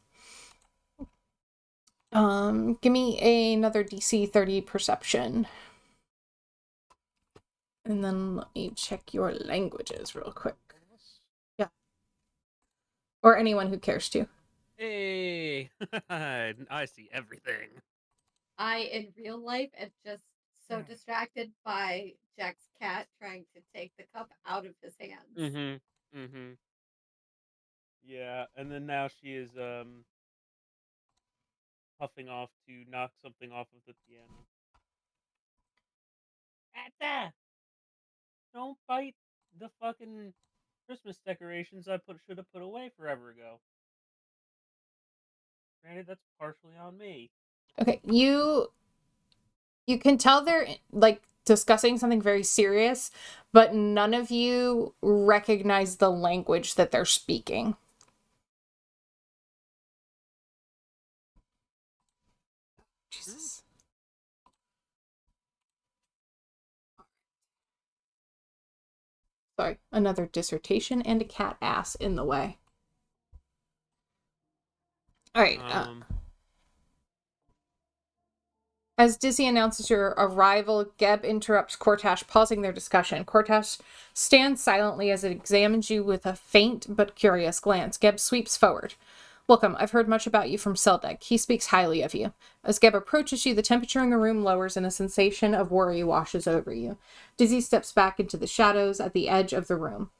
Give me another DC 30 perception. And then let me check your languages real quick. Yeah. Or anyone who cares to. Hey, I see everything. I, in real life, am just so distracted by Jack's cat trying to take the cup out of his hands. Yeah, and then now she is puffing off to knock something off of the piano. Atta! Don't bite the fucking Christmas decorations I should have put away forever ago. Granted, that's partially on me. Okay, you can tell they're like discussing something very serious, but none of you recognize the language that they're speaking. Jesus. Sorry, another dissertation and a cat ass in the way. All right. As Dizzy announces your arrival, Geb interrupts Kortash, pausing their discussion. Kortash stands silently as it examines you with a faint but curious glance. Geb sweeps forward. Welcome. I've heard much about you from Seldek. He speaks highly of you. As Geb approaches you, the temperature in the room lowers and a sensation of worry washes over you. Dizzy steps back into the shadows at the edge of the room.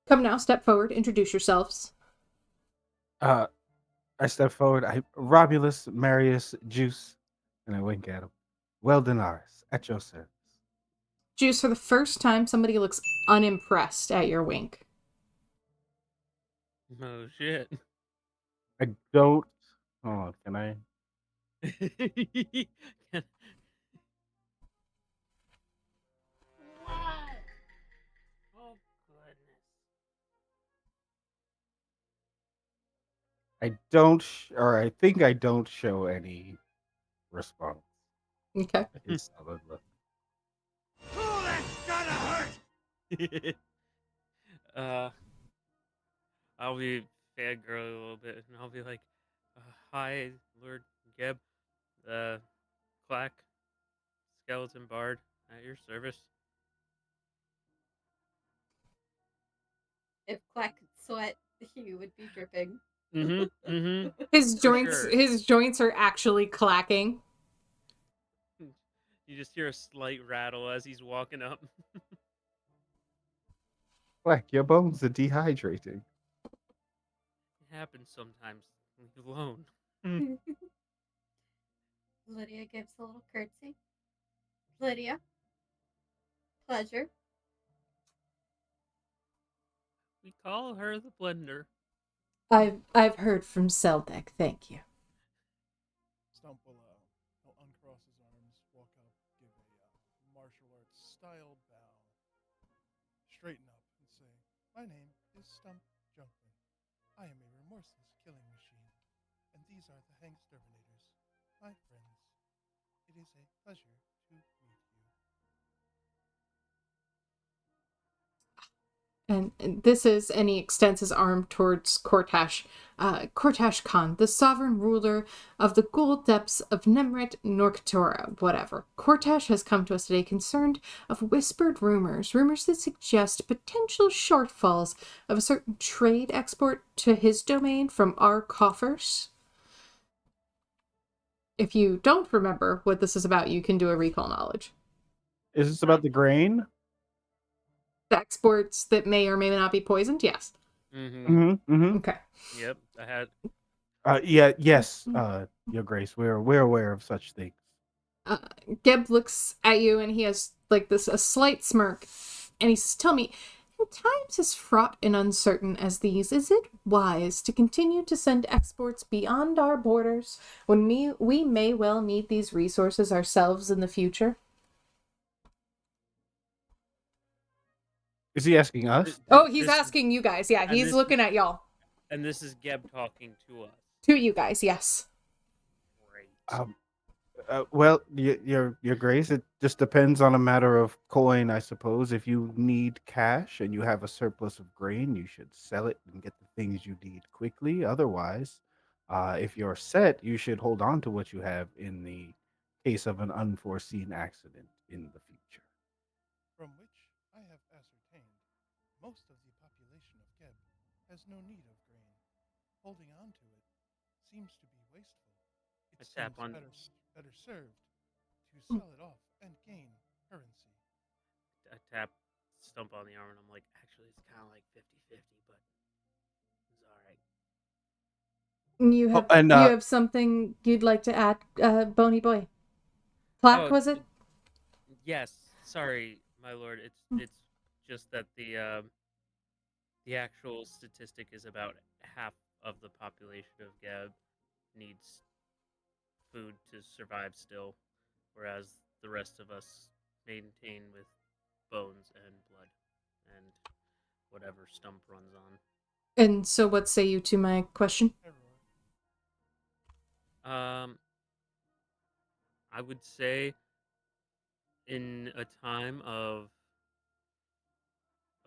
Come now, step forward, introduce yourselves. I step forward. Romulus, Marius, Juice, and I wink at him. Well, Daenerys, at your service. Juice, for the first time, somebody looks unimpressed at your wink. Oh, shit. I don't... Oh, can I? What? Oh, goodness. I don't... or I think I don't show any response. Okay. It's solid look. Oh, that's gonna hurt! I'll be fangirly a little bit, and I'll be like, "Hi, Lord Geb, the Clack Skeleton Bard, at your service." If Quack could sweat, he would be dripping. His sure. joints are actually clacking. You just hear a slight rattle as he's walking up. Black, your bones are dehydrating. It happens sometimes. Leave alone. Lydia gives a little curtsy. Lydia. Pleasure. We call her the Blender. I've heard from Seldek, thank you. Stump will uncross his arms, walk up, give a martial arts style bow, straighten up, and say, "My name is Stump Jumpman. I am a remorseless killing machine, and these are the Hangsterminators, my friends. It is a pleasure to meet you." And this is, and he extends his arm towards Kortash. Kortash Khan, the sovereign ruler of the ghoul depths of Nemrit Norkatora, whatever. Kortash has come to us today concerned of whispered rumors that suggest potential shortfalls of a certain trade export to his domain from our coffers. If you don't remember what this is about, you can do a recall knowledge. Is this about the grain? The exports that may or may not be poisoned, yes. Mm-hmm. Mm-hmm. Okay. Yep. I had. Yes, Your Grace. We're aware of such things. Geb looks at you and he has like this a slight smirk, and he says, "Tell me, in times as fraught and uncertain as these, is it wise to continue to send exports beyond our borders when we may well need these resources ourselves in the future?" Is he asking us? Oh, he's This is- asking you guys. Yeah, and he's this looking is- at y'all. And this is Geb talking to us. To you guys, yes. Great. Well, your Grace, it just depends on a matter of coin, I suppose. If you need cash and you have a surplus of grain, you should sell it and get the things you need quickly. Otherwise, if you're set, you should hold on to what you have in the case of an unforeseen accident in the future. From which I have ascertained most of the population of Geb has no need of grain. Holding on to it seems to be wasteful. It I tap seems on- better served to sell it off and gain currency. I tap Stump on the arm and I'm like, actually, it's kind of like 50-50, but it's all right. You have and, you have something you'd like to add, Bony Boy? Plaque, was it? Yes. Sorry, my lord. It's just that the actual statistic is about half of the population of Geb needs food to survive still, whereas the rest of us maintain with bones and blood and whatever Stump runs on. And so what say you to my question? I would say in a time of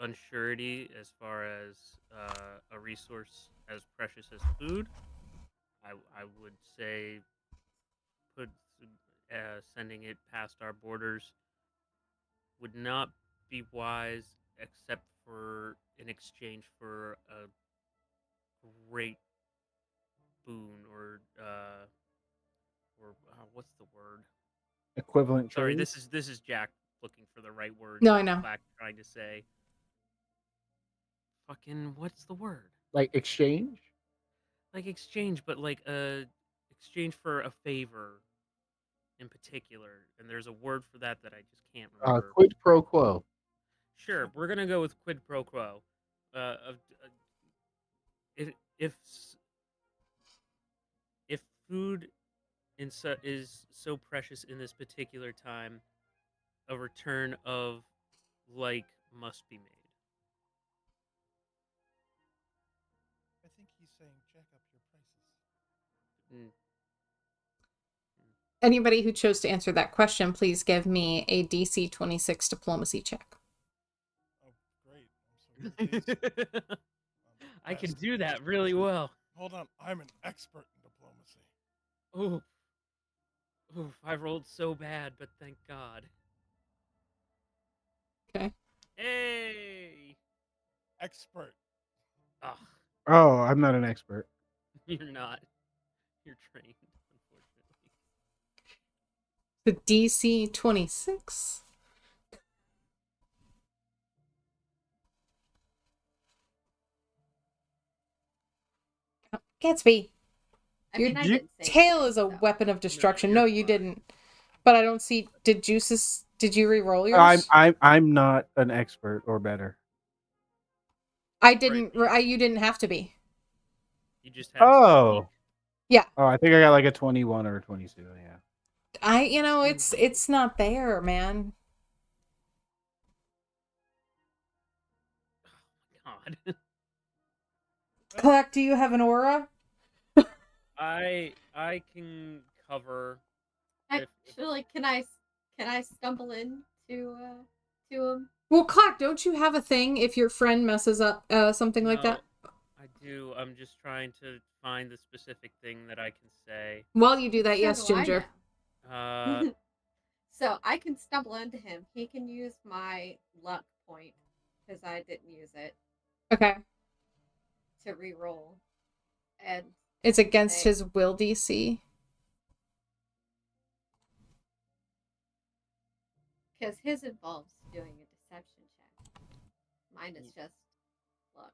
unsurety as far as a resource as precious as food, I would say put sending it past our borders would not be wise, except for in exchange for a great boon or what's the word? Equivalent Sorry, trade? this is Jack looking for the right word. No, I know. Black trying to say. Fucking what's the word? Like exchange? Like exchange, but like exchange for a favor in particular. And there's a word for that I just can't remember. Quid pro quo. Sure, we're gonna go with quid pro quo. If if food is so precious in this particular time, a return of like must be made. I think he's saying jack up your prices. Mm. Anybody who chose to answer that question, please give me a DC 26 diplomacy check. Oh, great. I'm so pleased. I can Best. do that really well. Hold on, I'm an expert in diplomacy. Oof. Oof, I rolled so bad, but thank God. Okay. Hey! Expert. Ugh, Oh, I'm not an expert. you're not. You're trained, unfortunately. The DC 26. Gatsby, I your mean, I you- did say tail something, is a so. weapon of destruction. you're No, you fine. didn't. But I don't see. Did you re-roll yours? I'm not an expert or better. I didn't. Right. You didn't have to be. You just had to Oh. speak. Yeah. Oh, I think I got like a 21 or a 22. Yeah. It's not there, man. God. Clark, do you have an aura? I can cover. Actually, can I stumble in to to him. Well, Clack, don't you have a thing if your friend messes up something like that? No, I do. I'm just trying to find the specific thing that I can say. While you do that, So yes, do I Ginger. now. So I can stumble into him. He can use my luck point because I didn't use it Okay. to re-roll, and It's against say, his will DC. because his involves doing a deception check. Mine is just luck.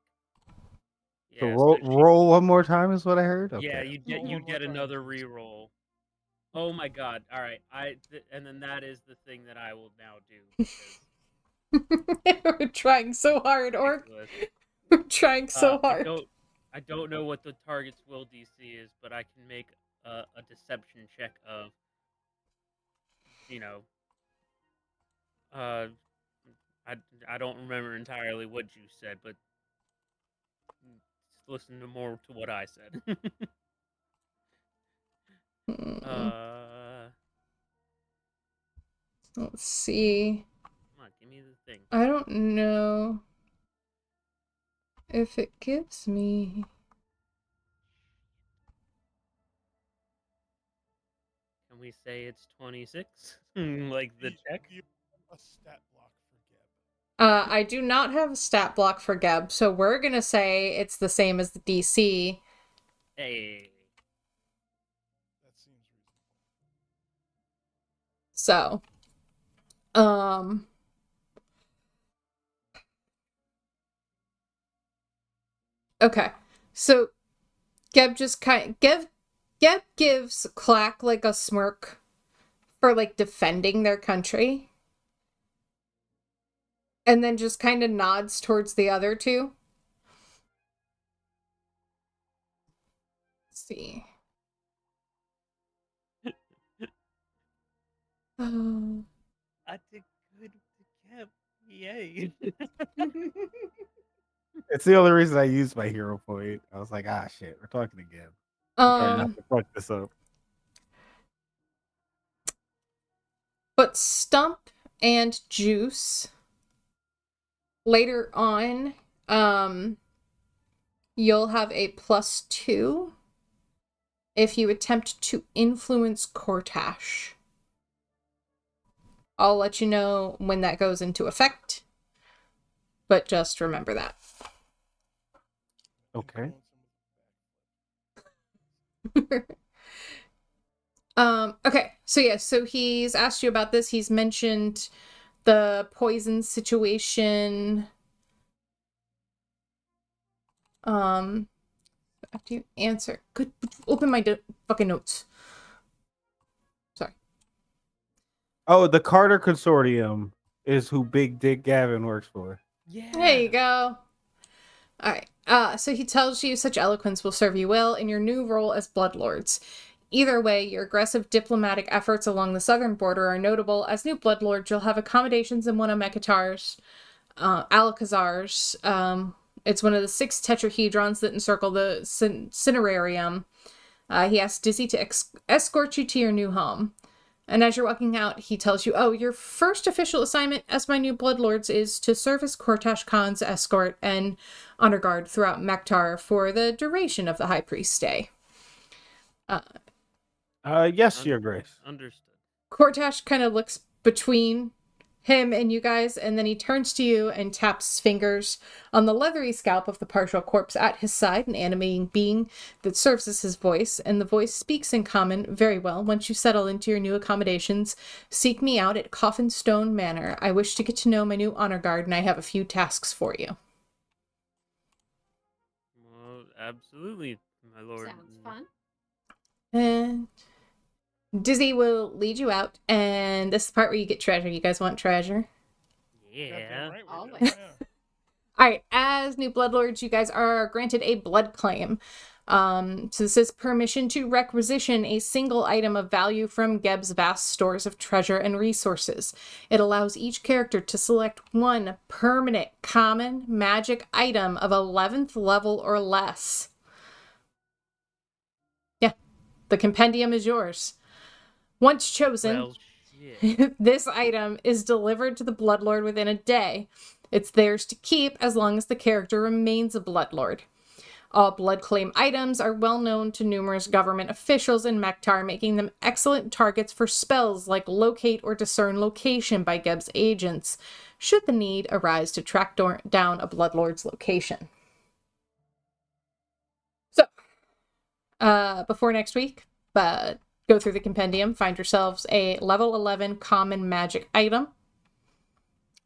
So Yeah, roll one more time is what I heard. Okay. yeah, you Roll one more get time, another please. reroll. Oh my god! All right, and then that is the thing that I will now do because We're trying so hard, Orc. ridiculous. We're trying so hard. I don't know what the target's will DC is, but I can make a deception check of, you know, uh, I I don't remember entirely what you said, but listen to more to what I said. Hmm. uh, Let's see. come on, give me the thing. I don't know if it gives me. Can we say it's 26? Like the check? You have a stat block for Geb. I do not have a stat block for Geb, so we're gonna say it's the same as the DC. Hey. That seems reasonable. So, okay. So Geb just Geb gives Clack like a smirk for like defending their country. And then just kind of nods towards the other two. Let's see. I did good with the cap. Yay. It's the only reason I used my hero point. I was like, ah, shit, we're talking again. I'm trying not to fuck this up. But Stump and Juice later on, you'll have a +2 if you attempt to influence Cortash. I'll let you know when that goes into effect, but just remember that. Okay. Okay, so he's asked you about this. He's mentioned the poison situation. After you answer, could open my fucking notes. Sorry. Oh, the Carter Consortium is who Big Dick Gavin works for. Yeah. There you go. All right. So he tells you such eloquence will serve you well in your new role as Bloodlords. Either way, your aggressive diplomatic efforts along the southern border are notable. As new Bloodlords, you'll have accommodations in one of Mechitar's, Alcazar's. It's one of the 6 tetrahedrons that encircle the Cinerarium. He asks Dizzy to escort you to your new home. And as you're walking out, he tells you, oh, your first official assignment as my new Bloodlords is to serve as Cortash Khan's escort and honor guard throughout Mechitar for the duration of the High Priest's stay. Yes, Your Grace. Understood. Cortash kind of looks between him and you guys, and then he turns to you and taps his fingers on the leathery scalp of the partial corpse at his side, an animating being that serves as his voice, and the voice speaks in common very well. Once you settle into your new accommodations, seek me out at Coffinstone Manor. I wish to get to know my new honor guard, and I have a few tasks for you. Well, absolutely, my lord. Sounds fun. And Dizzy will lead you out, and this is the part where you get treasure. You guys want treasure? Yeah. Goddamn right we do. Always. Yeah. Alright, as new Bloodlords, you guys are granted a blood claim. So this is permission to requisition a single item of value from Geb's vast stores of treasure and resources. It allows each character to select one permanent common magic item of 11th level or less. Yeah, the compendium is yours. Once chosen, Well, Yeah. This item is delivered to the Bloodlord within a day. It's theirs to keep as long as the character remains a Bloodlord. All blood claim items are well known to numerous government officials in Mechitar, making them excellent targets for spells like Locate or Discern Location by Geb's agents, should the need arise to track down a Bloodlord's location. So, before next week, go through the compendium, find yourselves a level 11 common magic item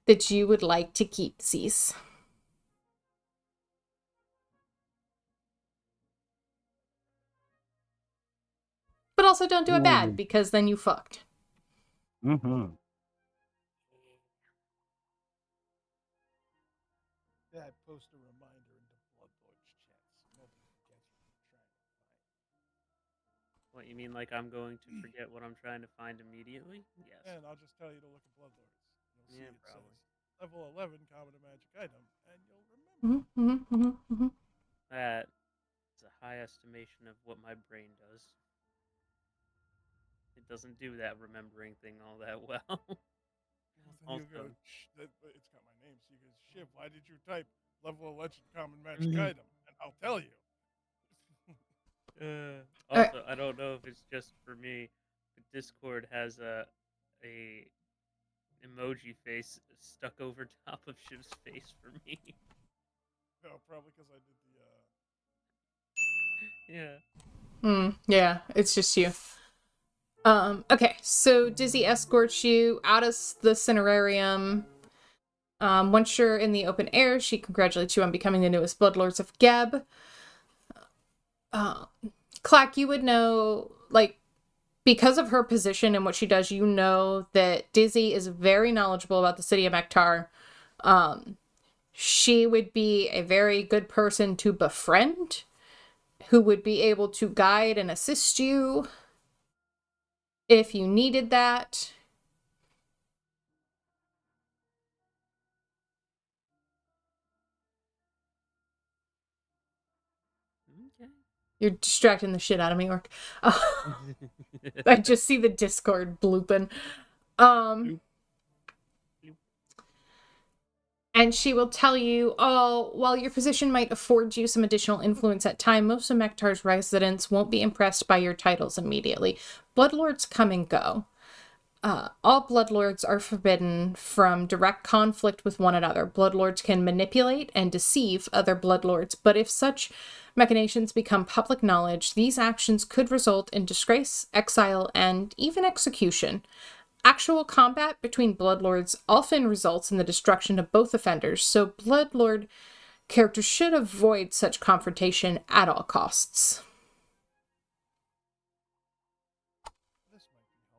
that you would like to keep, Cease. But also don't do it bad, because then you fucked. Mm-hmm. Dad, post a reminder into Bloodlord's chats. Nobody forgets what you're trying to find. What, you mean like I'm going to forget what I'm trying to find immediately? Yes. And I'll just tell you to look at Bloodlords. You'll see Yeah, it probably. says level 11 common and magic item, and you'll remember. That is a high estimation of what my brain does. It doesn't do that remembering thing all that well. Well, then you go, Also, it's got my name. So you go, Shiv, why did you type level 11 common magic item? And I'll tell you. also, I don't know if it's just for me, but Discord has a emoji face stuck over top of Shiv's face for me. No, probably because I did the, Yeah. Yeah, it's just you. Okay, so Dizzy escorts you out of the Cinerarium. Once you're in the open air, she congratulates you on becoming the newest Bloodlords of Geb. Clack, you would know, like, because of her position and what she does, you know that Dizzy is very knowledgeable about the city of Mechitar. She would be a very good person to befriend, who would be able to guide and assist you if you needed that. Okay. You're distracting the shit out of me, Orc. I just see the Discord blooping. And she will tell you, oh, while your position might afford you some additional influence at time, most of Mechitar's residents won't be impressed by your titles immediately. Bloodlords come and go. All Bloodlords are forbidden from direct conflict with one another. Bloodlords can manipulate and deceive other Bloodlords, but if such machinations become public knowledge, these actions could result in disgrace, exile, and even execution. Actual combat between Bloodlords often results in the destruction of both offenders, so Bloodlord characters should avoid such confrontation at all costs. this might be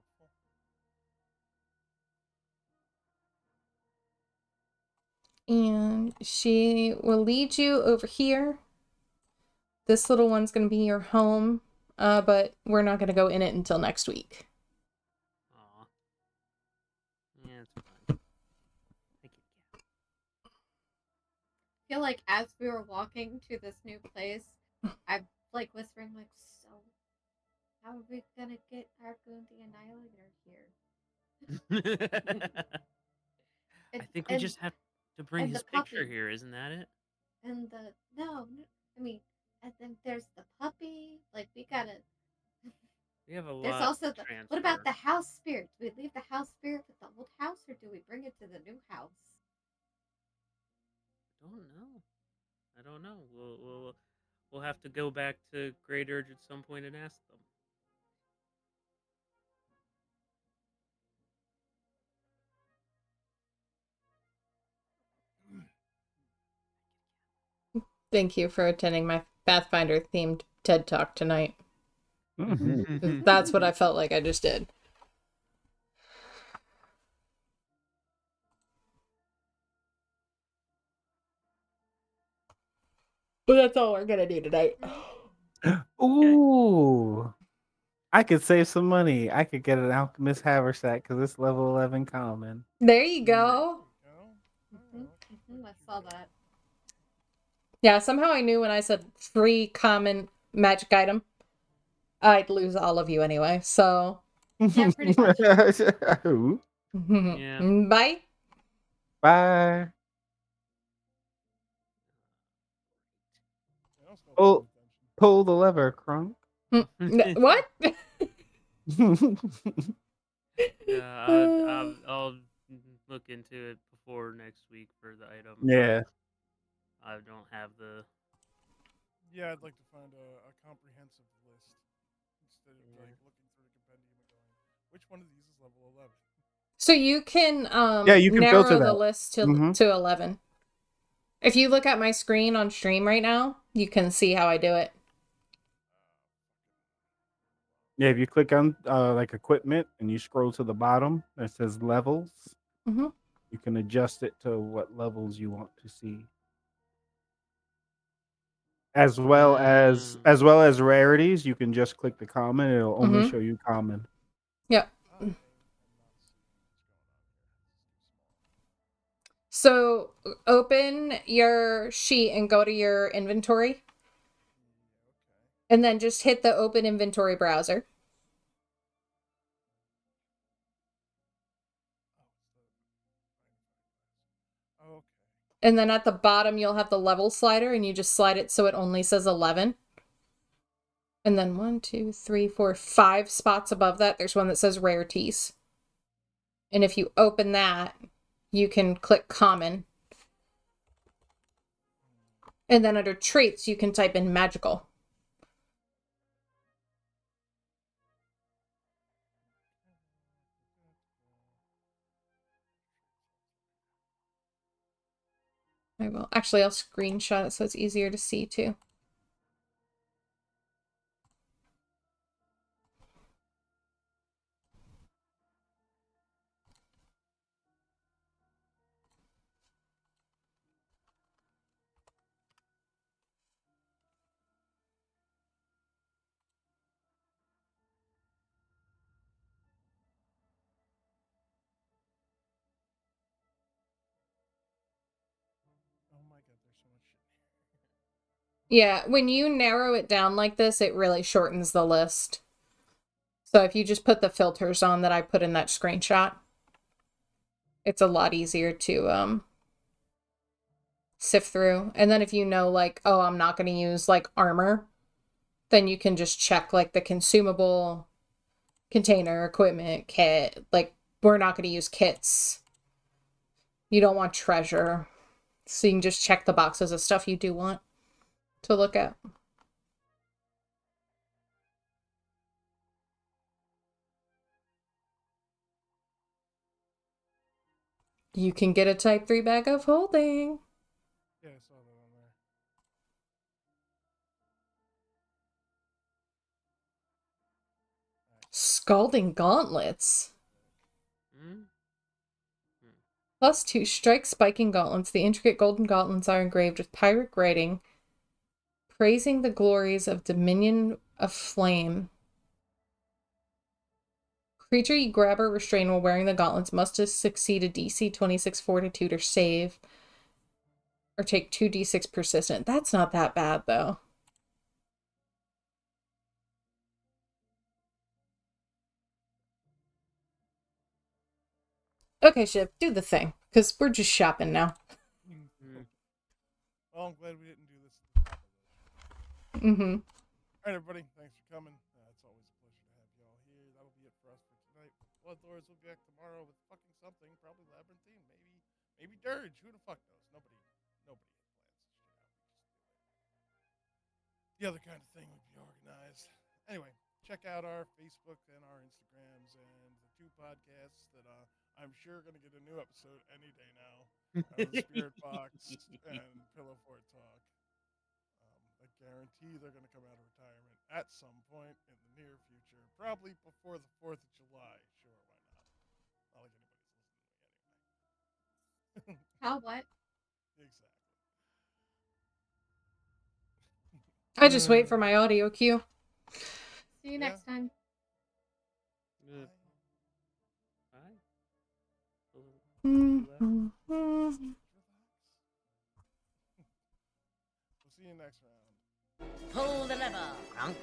helpful. And she will lead you over here. This little one's going to be your home, but we're not going to go in it until next week. Aw. Yeah, it's fine. Thank you. I feel like as we were walking to this new place, I'm like whispering, like, so how are we gonna get our Goon the Annihilator here? I think we just have to bring and his the picture puppy. here, isn't that it? And the no, I mean, and then there's the puppy. Like we gotta. We have a There's lot also to the. transfer. What about the house spirit? Do we leave the house spirit with the old house, or do we bring it to the new house? I don't know. We'll have to go back to Great Urge at some point and ask them. Thank you for attending my Pathfinder themed TED Talk tonight. That's what I felt like I just did. But that's all we're gonna do tonight. Ooh. I could save some money. I could get an Alchemist Haversack because it's level 11 common. There you go. I saw that. Yeah, somehow I knew when I said free common magic item, I'd lose all of you anyway, so Yeah, pretty much. Ooh. Yeah. Bye. Bye. Yeah, I'm still paying Pull, attention. pull the lever, Crunk. What? Yeah, I'll look into it before next week for the item. Yeah. I don't have the. Yeah, I'd like to find a comprehensive list instead of Yeah. like looking through the compendium and going, which one of these is level 11? So you can Yeah, you can filter narrow the that. list to Mhm. 11. If you look at my screen on stream right now, you can see how I do it. Yeah, if you click on like equipment and you scroll to the bottom, it says levels. Mhm. You can adjust it to what levels you want to see, as well as rarities. You can just click the common; it'll only Mhm. show you common. Yep. I am not seeing what's going on here. This is too small. So open your sheet and go to your inventory, Yeah, okay. and then just hit the open inventory browser. Oh, okay. And then at the bottom, you'll have the level slider, and you just slide it so it only says 11. And then 1, 2, 3, 4, 5 spots above that, there's one that says rarities. And if you open that, you can click common. And then under traits, you can type in magical. I will. Actually, I'll screenshot it so it's easier to see too. Oh my god, there's so much shit in here. Yeah, when you narrow it down like this, it really shortens the list. So if you just put the filters on that I put in that screenshot, it's a lot easier to sift through. And then if you know like, oh, I'm not going to use like armor, then you can just check like the consumable container, equipment, kit. Like we're not going to use kits. You don't want treasure. So you can just check the boxes of stuff you do want to look at. You can get a type 3 bag of holding. Yeah, I saw that on there. Scalding gauntlets. Hmm? +2 strike spiking gauntlets. The intricate golden gauntlets are engraved with pirate writing, praising the glories of Dominion of Flame. Creature you grab or restrain while wearing the gauntlets must succeed a DC 26 fortitude or save, or take 2d6 persistent. That's not that bad, though. Okay, Ship, do the thing, because we're just shopping now. Well, I'm glad we didn't do this at the top of the show. Mm-hmm. All right, everybody, thanks for coming. It's always a pleasure to have y'all here. That'll be it for us for tonight. Blood Lords will be back tomorrow with fucking something, probably Labyrinthine, maybe Dirge. Who the fuck knows? Nobody plans this shit out. The other kind of thing would be organized. Anyway, check out our Facebook and our Instagrams and the two podcasts that I'm sure are going to get a new episode any day now. The Spirit Box and Pillow Fort Talk. I guarantee they're going to come out of retirement at some point in the near future, probably before the 4th of July. Sure, why not? Not like anybody's listening to me anyway. How what? Exactly. I just wait for my audio cue. See you next time. Good. Bye. Mm-hmm. We'll see you next round. Pull the lever, Crunk.